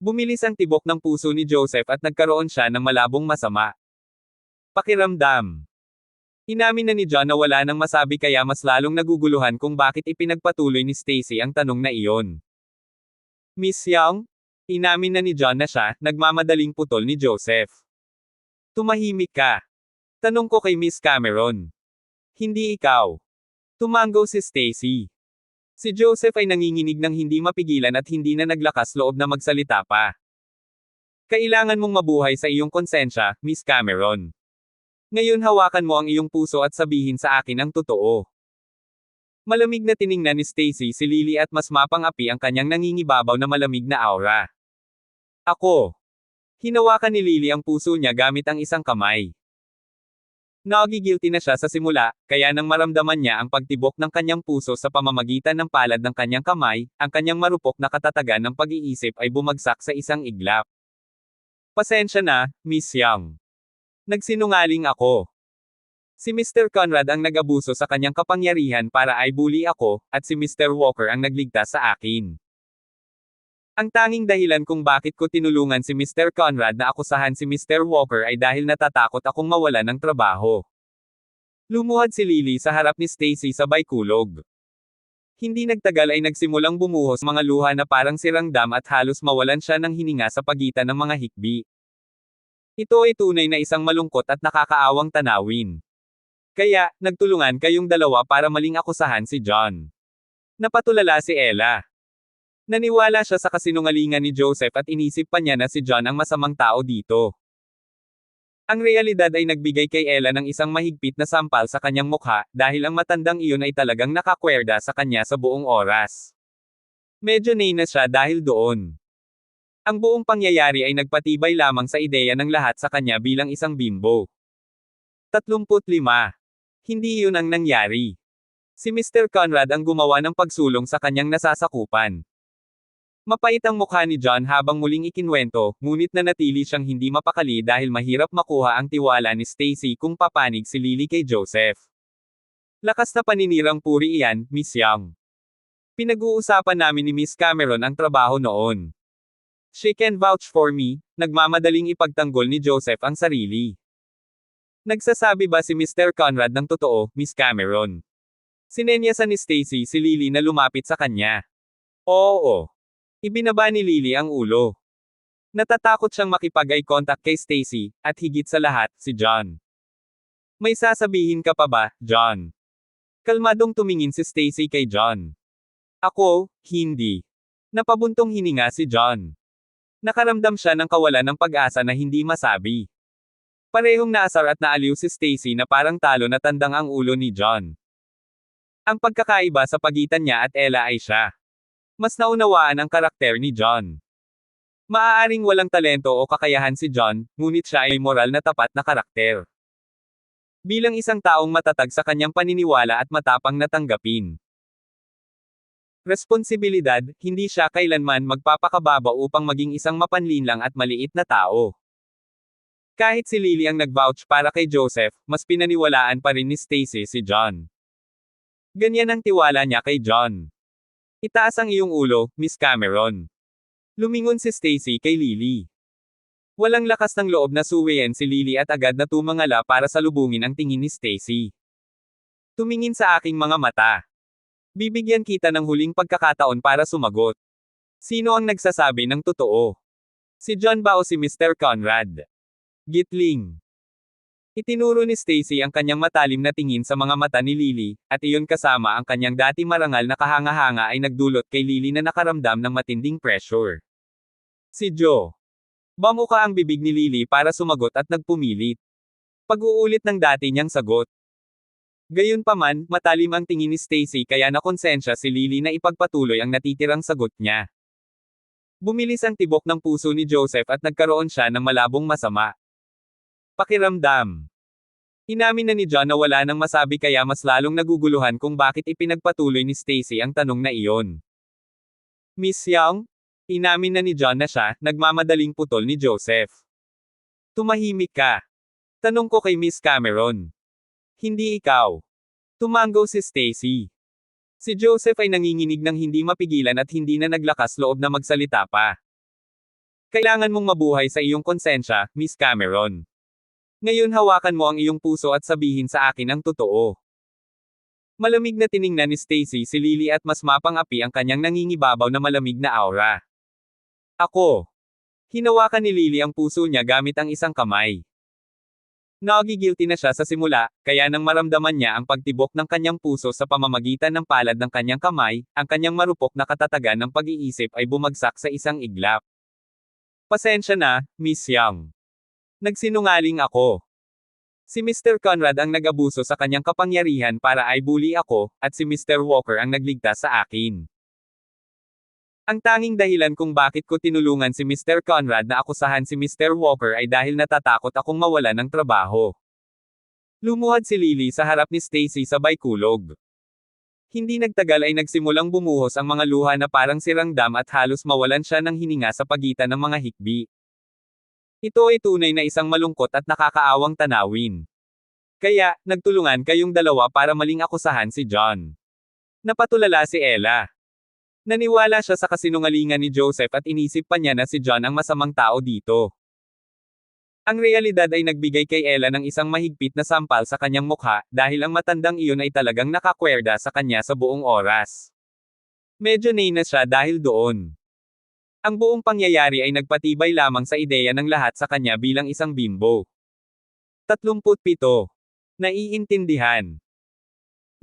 Bumilis ang tibok ng puso ni Joseph at nagkaroon siya ng malabong masama. Pakiramdam. Inamin na ni John na wala nang masabi kaya mas lalong naguguluhan kung bakit ipinagpatuloy ni Stacy ang tanong na iyon. Miss Young? Inamin na ni John na siya, nagmamadaling putol ni Joseph. Tumahimik ka. Tanong ko kay Miss Cameron. Hindi ikaw. Tumanggaw si Stacy. Si Joseph ay nanginginig ng hindi mapigilan at hindi na naglakas loob na magsalita pa. Kailangan mong mabuhay sa iyong konsensya, Miss Cameron. Ngayon hawakan mo ang iyong puso at sabihin sa akin ang totoo. Malamig na tiningnan ni Stacy si Lily at mas mapang-api ang kanyang nangingibabaw na malamig na aura. Ako. Hinawakan ni Lily ang puso niya gamit ang isang kamay. Nagigilty na siya sa simula, kaya nang maramdaman niya ang pagtibok ng kanyang puso sa pamamagitan ng palad ng kanyang kamay, ang kanyang marupok na katatagan ng pag-iisip ay bumagsak sa isang iglap. Pasensya na, Miss Young. Nagsinungaling ako. Si Mr. Conrad ang nag-abuso sa kanyang kapangyarihan para ay bully ako, at si Mr. Walker ang nagligtas sa akin. Ang tanging dahilan kung bakit ko tinulungan si Mr. Conrad na akusahan si Mr. Walker ay dahil natatakot akong mawalan ng trabaho. Lumuhad si Lily sa harap ni Stacy sabay kulog. Hindi nagtagal ay nagsimulang bumuhos mga luha na parang sirang dam at halos mawalan siya ng hininga sa pagitan ng mga hikbi. Ito ay tunay na isang malungkot at nakakaawang tanawin. Kaya, nagtulungan kayong dalawa para maling akusahan si John. Napatulala si Ella. Naniwala siya sa kasinungalingan ni Joseph at inisip pa niya na si John ang masamang tao dito. Ang realidad ay nagbigay kay Ella ng isang mahigpit na sampal sa kanyang mukha, dahil ang matandang iyon ay talagang nakakwerda sa kanya sa buong oras. Medyo nainis siya dahil doon. Ang buong pangyayari ay nagpatibay lamang sa ideya ng lahat sa kanya bilang isang bimbo. 35. Hindi iyon ang nangyari. Si Mr. Conrad ang gumawa ng pagsulong sa kanyang nasasakupan. Mapait ang mukha ni John habang muling ikinwento, ngunit nanatili siyang hindi mapakali dahil mahirap makuha ang tiwala ni Stacy kung papanig si Lily kay Joseph. Lakas na paninirang puri iyan, Miss Young. Pinag-uusapan namin ni Miss Cameron ang trabaho noon. She can vouch for me, nagmamadaling ipagtanggol ni Joseph ang sarili. Nagsasabi ba si Mr. Conrad ng totoo, Miss Cameron? Sinenyasan ni Stacy si Lily na lumapit sa kanya. Oo. Ibinaba ni Lily ang ulo. Natatakot siyang makipag-eye contact kay Stacy, at higit sa lahat, si John. May sasabihin ka pa ba, John? Kalmadong tumingin si Stacy kay John. Ako, hindi. Napabuntong hininga si John. Nakaramdam siya ng kawalan ng pag-asa na hindi masabi. Parehong naasar at naaliw si Stacy na parang talo na tandang ang ulo ni John. Ang pagkakaiba sa pagitan niya at Ella ay siya. Mas naunawaan ang karakter ni John. Maaaring walang talento o kakayahan si John, ngunit siya ay moral na tapat na karakter. Bilang isang taong matatag sa kanyang paniniwala at matapang na tanggapin. Responsibilidad, hindi siya kailanman magpapakababa upang maging isang mapanlinlang at maliit na tao. Kahit si Lily ang nag-vouch para kay Joseph, mas pinaniwalaan pa rin ni Stacy si John. Ganyan ang tiwala niya kay John. Itaas ang iyong ulo, Miss Cameron. Lumingon si Stacy kay Lily. Walang lakas ng loob na suwayin si Lily at agad na tumangala para salubungin ang tingin ni Stacy. Tumingin sa aking mga mata. Bibigyan kita ng huling pagkakataon para sumagot. Sino ang nagsasabi ng totoo? Si John ba o si Mr. Conrad? Gitling. Itinuro ni Stacy ang kanyang matalim na tingin sa mga mata ni Lily, at iyon kasama ang kanyang dati marangal na kahanga-hanga ay nagdulot kay Lily na nakaramdam ng matinding pressure. Si Joe. Bamuka ang bibig ni Lily para sumagot at nagpumilit. Pag-uulit ng dati niyang sagot. Gayunpaman, matalim ang tingin ni Stacy kaya nakonsensya si Lily na ipagpatuloy ang natitirang sagot niya. Bumilis ang tibok ng puso ni Joseph at nagkaroon siya ng malabong masama. Pakiramdam. Inamin na ni John na wala nang masabi kaya mas lalong naguguluhan kung bakit ipinagpatuloy ni Stacy ang tanong na iyon. Miss Young? Inamin na ni John na siya, nagmamadaling putol ni Joseph. Tumahimik ka. Tanong ko kay Miss Cameron. Hindi ikaw. Tumango si Stacy. Si Joseph ay nanginginig ng hindi mapigilan at hindi na naglakas loob na magsalita pa. Kailangan mong mabuhay sa iyong konsensya, Miss Cameron. Ngayon hawakan mo ang iyong puso at sabihin sa akin ang totoo. Malamig na tiningnan ni Stacy si Lily at mas mapang-api ang kanyang nangingibabaw na malamig na aura. Ako. Hinawakan ni Lily ang puso niya gamit ang isang kamay. Nagigilty na siya sa simula, kaya nang maramdaman niya ang pagtibok ng kanyang puso sa pamamagitan ng palad ng kanyang kamay, ang kanyang marupok na katatagan ng pag-iisip ay bumagsak sa isang iglap. Pasensya na, Miss Young. Nagsinungaling ako. Si Mr. Conrad ang nag-abuso sa kanyang kapangyarihan para ay bully ako, at si Mr. Walker ang nagligtas sa akin. Ang tanging dahilan kung bakit ko tinulungan si Mr. Conrad na akusahan si Mr. Walker ay dahil natatakot akong mawalan ng trabaho. Lumuhad si Lily sa harap ni Stacy sabay kulog. Hindi nagtagal ay nagsimulang bumuhos ang mga luha na parang sirang dam at halos mawalan siya ng hininga sa pagitan ng mga hikbi. Ito ay tunay na isang malungkot at nakakaawang tanawin. Kaya, nagtulungan kayong dalawa para maling akusahan si John. Napatulala si Ella. Naniwala siya sa kasinungalingan ni Joseph at inisip pa niya na si John ang masamang tao dito. Ang realidad ay nagbigay kay Ella ng isang mahigpit na sampal sa kanyang mukha, dahil ang matandang iyon ay talagang nakakwerda sa kanya sa buong oras. Medyo nainis siya dahil doon. Ang buong pangyayari ay nagpatibay lamang sa ideya ng lahat sa kanya bilang isang bimbo. 37. Naiintindihan.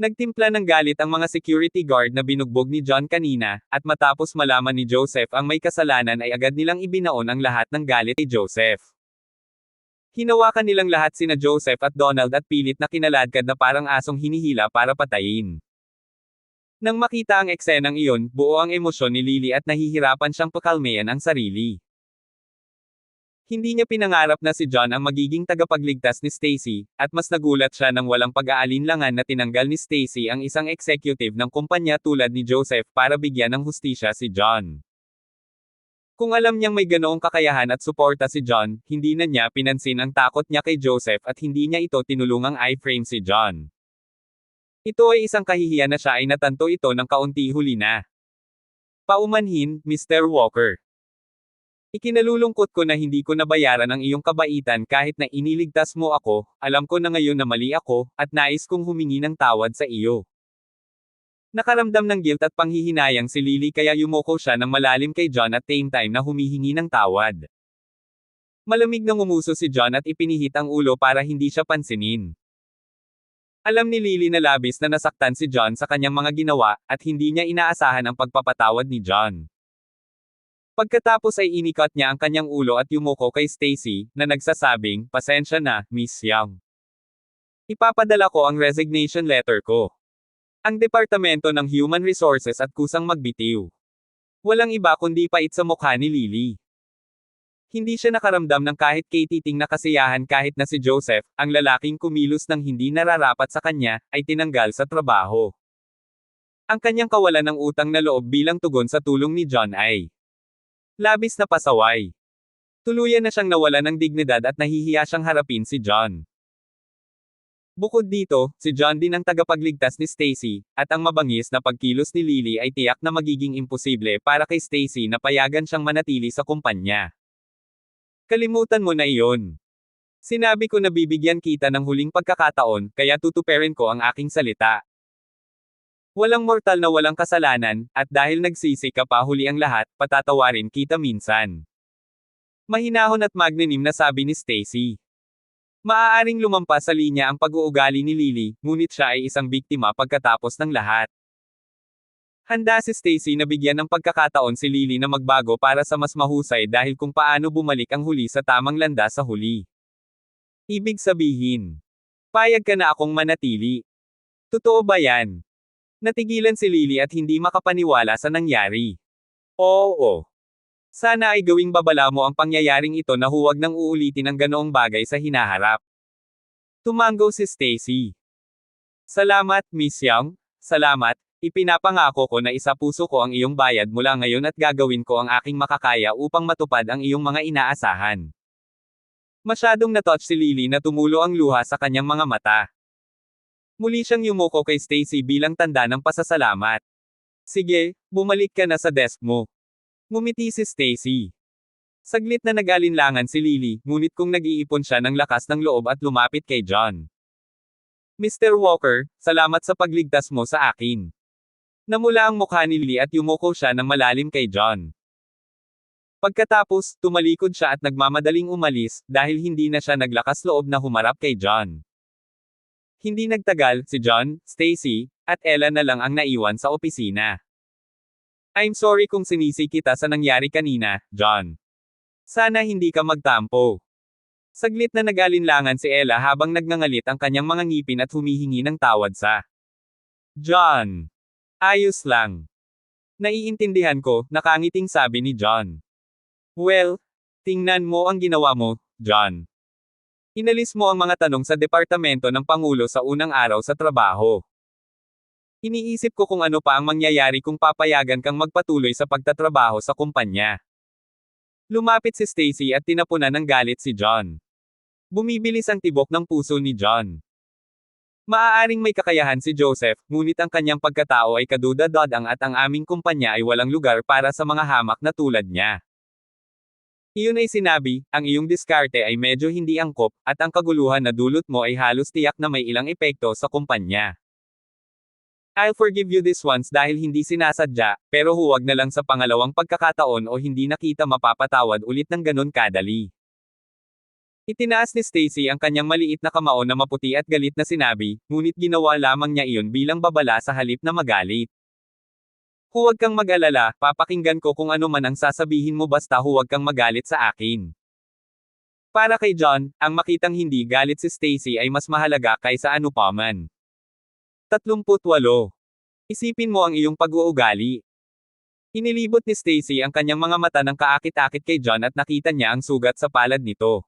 Nagtimpla ng galit ang mga security guard na binugbog ni John kanina, at matapos malaman ni Joseph ang may kasalanan ay agad nilang ibinaon ang lahat ng galit kay Joseph. Hinawakan nilang lahat sina Joseph at Donald at pilit na kinaladkad na parang asong hinihila para patayin. Nang makita ang eksenang iyon, buo ang emosyon ni Lily at nahihirapan siyang pakalmayan ang sarili. Hindi niya pinangarap na si John ang magiging tagapagligtas ni Stacy, at mas nagulat siya nang walang pag-aalinlangan na tinanggal ni Stacy ang isang executive ng kumpanya tulad ni Joseph para bigyan ng hustisya si John. Kung alam niyang may ganoong kakayahan at suporta si John, hindi na niya pinansin ang takot niya kay Joseph at hindi niya ito tinulungang i-frame si John. Ito ay isang kahihiyan na siya ay natanto ito ng kaunti huli na. Paumanhin, Mr. Walker. Ikinalulungkot ko na hindi ko nabayaran ang iyong kabaitan kahit na iniligtas mo ako, alam ko na ngayon na mali ako, at nais kong humingi ng tawad sa iyo. Nakaramdam ng guilt at panghihinayang si Lily kaya yumoko siya ng malalim kay John at same time na humihingi ng tawad. Malamig na ngumuso si John at ipinihit ang ulo para hindi siya pansinin. Alam ni Lily na labis na nasaktan si John sa kanyang mga ginawa, at hindi niya inaasahan ang pagpapatawad ni John. Pagkatapos ay inikot niya ang kanyang ulo at yumoko kay Stacy, na nagsasabing, "Pasensya na, Miss Young. Ipapadala ko ang resignation letter ko. Ang Departamento ng Human Resources at kusang magbitiw." Walang iba kundi pait sa mukha ni Lily. Hindi siya nakaramdam ng kahit katiting na kasiyahan kahit na si Joseph, ang lalaking kumilos ng hindi nararapat sa kanya, ay tinanggal sa trabaho. Ang kanyang kawalan ng utang na loob bilang tugon sa tulong ni John ay labis na pasaway. Tuluyan na siyang nawalan ng dignidad at nahihiya siyang harapin si John. Bukod dito, si John din ang tagapagligtas ni Stacy, at ang mabangis na pagkilos ni Lily ay tiyak na magiging imposible para kay Stacy na payagan siyang manatili sa kumpanya. Kalimutan mo na iyon. Sinabi ko na bibigyan kita ng huling pagkakataon, kaya tutuperin ko ang aking salita. Walang mortal na walang kasalanan, at dahil nagsisi ka pa huli ang lahat, patatawarin kita minsan. Mahinahon at magnanim na sabi ni Stacy. Maaaring lumampas sa linya ang pag-uugali ni Lily, ngunit siya ay isang biktima pagkatapos ng lahat. Handa si Stacy na bigyan ng pagkakataon si Lily na magbago para sa mas mahusay dahil kung paano bumalik ang huli sa tamang landas sa huli. Ibig sabihin, payag ka na akong manatili. Totoo ba yan? Natigilan si Lily at hindi makapaniwala sa nangyari. Oo. Sana ay gawing babala mo ang pangyayaring ito na huwag nang uulitin ang ganoong bagay sa hinaharap. Tumango si Stacy. Salamat, Miss Young. Salamat. Ipinapangako ko na isapuso ko ang iyong bayad mula ngayon at gagawin ko ang aking makakaya upang matupad ang iyong mga inaasahan. Masyadong natouch si Lily na tumulo ang luha sa kanyang mga mata. Muli siyang yumoko kay Stacy bilang tanda ng pasasalamat. Sige, bumalik ka na sa desk mo. Ngumiti si Stacy. Saglit na nag-alinlangan si Lily, ngunit kung nag-iipon siya ng lakas ng loob at lumapit kay John. Mr. Walker, salamat sa pagligtas mo sa akin. Namula ang mukha ni Lily at yumoko siya ng malalim kay John. Pagkatapos, tumalikod siya at nagmamadaling umalis, dahil hindi na siya naglakas loob na humarap kay John. Hindi nagtagal, si John, Stacy, at Ella na lang ang naiwan sa opisina. I'm sorry kung sinisi kita sa nangyari kanina, John. Sana hindi ka magtampo. Saglit na nag-alinlangan si Ella habang nagngangalit ang kanyang mga ngipin at humihingi ng tawad sa John. Ayos lang. Naiintindihan ko, nakangiting sabi ni John. Well, tingnan mo ang ginawa mo, John. Inalis mo ang mga tanong sa departamento ng Pangulo sa unang araw sa trabaho. Iniisip ko kung ano pa ang mangyayari kung papayagan kang magpatuloy sa pagtatrabaho sa kumpanya. Lumapit si Stacy at tinapunan ng galit si John. Bumibilis ang tibok ng puso ni John. Maaaring may kakayahan si Joseph, ngunit ang kanyang pagkatao ay kaduda-dodang at ang aming kumpanya ay walang lugar para sa mga hamak na tulad niya. Iyon ay sinabi, ang iyong diskarte ay medyo hindi angkop, at ang kaguluhan na dulot mo ay halos tiyak na may ilang epekto sa kumpanya. I'll forgive you this once dahil hindi sinasadya, pero huwag na lang sa pangalawang pagkakataon o hindi na kita mapapatawad ulit ng ganun kadali. Itinaas ni Stacy ang kanyang maliit na kamao na maputi at galit na sinabi, ngunit ginawa lamang niya iyon bilang babala sa halip na magalit. Huwag kang mag-alala, papakinggan ko kung ano man ang sasabihin mo basta huwag kang magalit sa akin. Para kay John, ang makitang hindi galit si Stacy ay mas mahalaga kaysa ano pa man. 38. Isipin mo ang iyong pag-uugali. Inilibot ni Stacy ang kanyang mga mata ng kaakit-akit kay John at nakita niya ang sugat sa palad nito.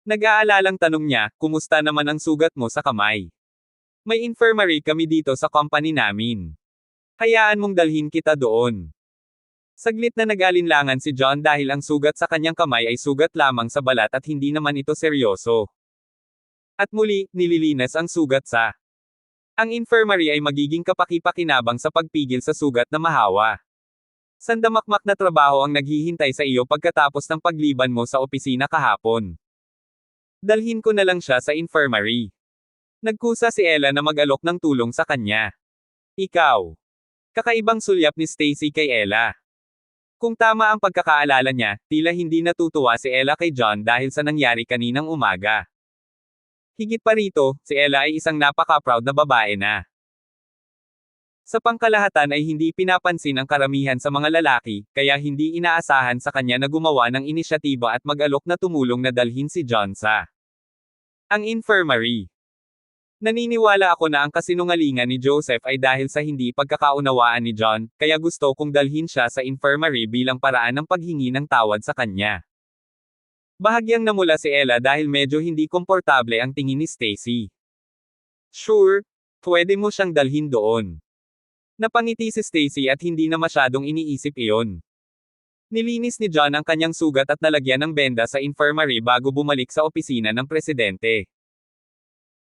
Nag-aalalang tanong niya, kumusta naman ang sugat mo sa kamay? May infirmary kami dito sa company namin. Hayaan mong dalhin kita doon. Saglit na nag-alinlangan si John dahil ang sugat sa kanyang kamay ay sugat lamang sa balat at hindi naman ito seryoso. At muli, nililinas ang sugat sa. Ang infirmary ay magiging kapaki-pakinabang sa pagpigil sa sugat na mahawa. Sandamakmak na trabaho ang naghihintay sa iyo pagkatapos ng pagliban mo sa opisina kahapon. Dalhin ko na lang siya sa infirmary. Nagkusa si Ella na mag-alok ng tulong sa kanya. Ikaw. Kakaibang sulyap ni Stacy kay Ella. Kung tama ang pagkakaalala niya, tila hindi natutuwa si Ella kay John dahil sa nangyari kaninang umaga. Higit pa rito, si Ella ay isang napaka-proud na babae na. Sa pangkalahatan ay hindi pinapansin ang karamihan sa mga lalaki, kaya hindi inaasahan sa kanya na gumawa ng inisyatiba at mag-alok na tumulong na dalhin si John sa ang infirmary. Naniniwala ako na ang kasinungalingan ni Joseph ay dahil sa hindi pagkakaunawaan ni John, kaya gusto kong dalhin siya sa infirmary bilang paraan ng paghingi ng tawad sa kanya. Bahagyang namula si Ella dahil medyo hindi komportable ang tingin ni Stacy. Sure, pwede mo siyang dalhin doon. Napangiti si Stacy at hindi na masyadong iniisip iyon. Nilinis ni John ang kanyang sugat at nalagyan ng benda sa infirmary bago bumalik sa opisina ng presidente.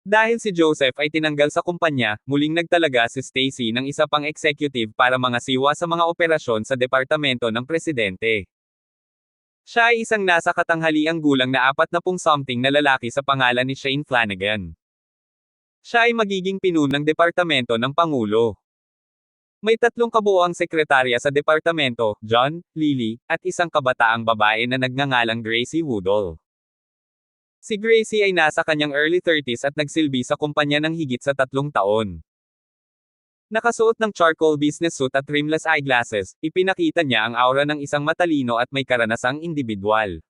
Dahil si Joseph ay tinanggal sa kumpanya, muling nagtalaga si Stacy ng isa pang executive para mangasiwa sa mga operasyon sa departamento ng presidente. Siya ay isang nasa katanghaliang gulang na 40-something na lalaki sa pangalan ni Shane Flanagan. Siya ay magiging pinuno ng departamento ng Pangulo. May 3 kabuoang sekretarya sa departamento, John, Lily, at isang kabataang babae na nagngangalang Gracie Woodall. Si Gracie ay nasa kanyang early 30s at nagsilbi sa kumpanya ng higit sa 3 taon. Nakasuot ng charcoal business suit at rimless eyeglasses, ipinakita niya ang aura ng isang matalino at may karanasang individual.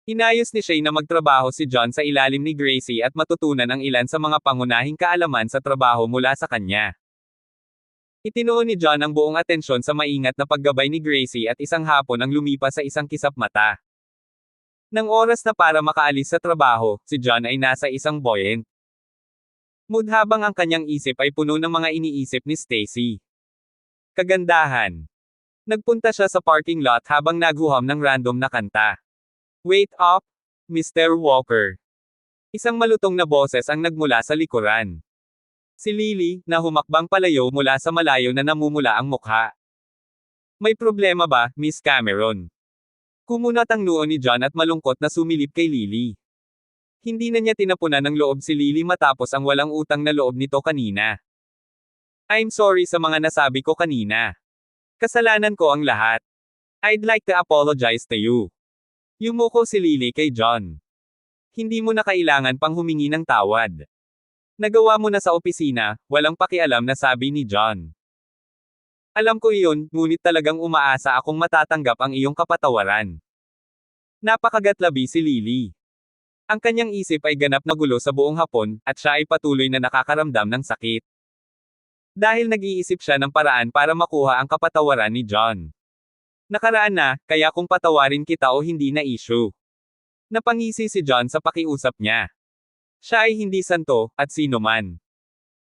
Inayos ni Shane na magtrabaho si John sa ilalim ni Gracie at matutunan ang ilan sa mga pangunahing kaalaman sa trabaho mula sa kanya. Itinuon ni John ang buong atensyon sa maingat na paggabay ni Gracie at isang hapon ang lumipas sa isang kisap mata. Nang oras na para makaalis sa trabaho, si John ay nasa isang buoyant mood habang ang kanyang isip ay puno ng mga iniisip ni Stacy. Kagandahan. Nagpunta siya sa parking lot habang naguham ng random na kanta. Wait up, Mr. Walker. Isang malutong na boses ang nagmula sa likuran. Si Lily, na humakbang palayo mula sa malayo na namumula ang mukha. May problema ba, Miss Cameron? Kumunat ang noo ni John at malungkot na sumilip kay Lily. Hindi na niya tinapunan ng loob si Lily matapos ang walang utang na loob nito kanina. I'm sorry sa mga nasabi ko kanina. Kasalanan ko ang lahat. I'd like to apologize to you. Yumuko si Lily kay John. Hindi mo na kailangan pang humingi ng tawad. Nagawa mo na sa opisina, walang pakialam na sabi ni John. Alam ko iyon, ngunit talagang umaasa akong matatanggap ang iyong kapatawaran. Napakagatlabi si Lily. Ang kanyang isip ay ganap na gulo sa buong hapon, at siya ay patuloy na nakakaramdam ng sakit. Dahil nag-iisip siya ng paraan para makuha ang kapatawaran ni John. Nakaraan na, kaya kung patawarin kita o hindi na issue. Napangisi si John sa pakiusap niya. Siya ay hindi santo, at sino man.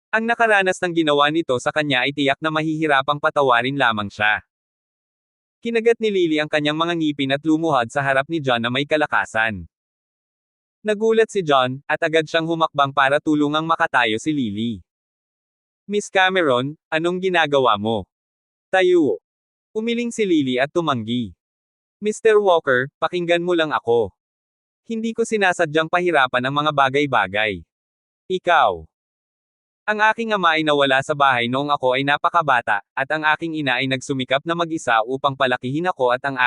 Ang nakaranas ng ginawa nito sa kanya ay tiyak na mahihirapang patawarin lamang siya. Kinagat ni Lily ang kanyang mga ngipin at lumuhad sa harap ni John na may kalakasan. Nagulat si John, at agad siyang humakbang para tulungang makatayo si Lily. Miss Cameron, anong ginagawa mo? Tayo. Umiling si Lily at tumanggi. Mr. Walker, pakinggan mo lang ako. Hindi ko sinasadyang pahirapan ang mga bagay-bagay. Ikaw. Ang aking ama ay nawala sa bahay noong ako ay napakabata, at ang aking ina ay nagsumikap na mag-isa upang palakihin ako at ang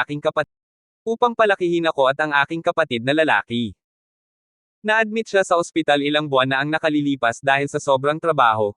aking kapatid na lalaki. Na-admit siya sa ospital ilang buwan na ang nakalilipas dahil sa sobrang trabaho,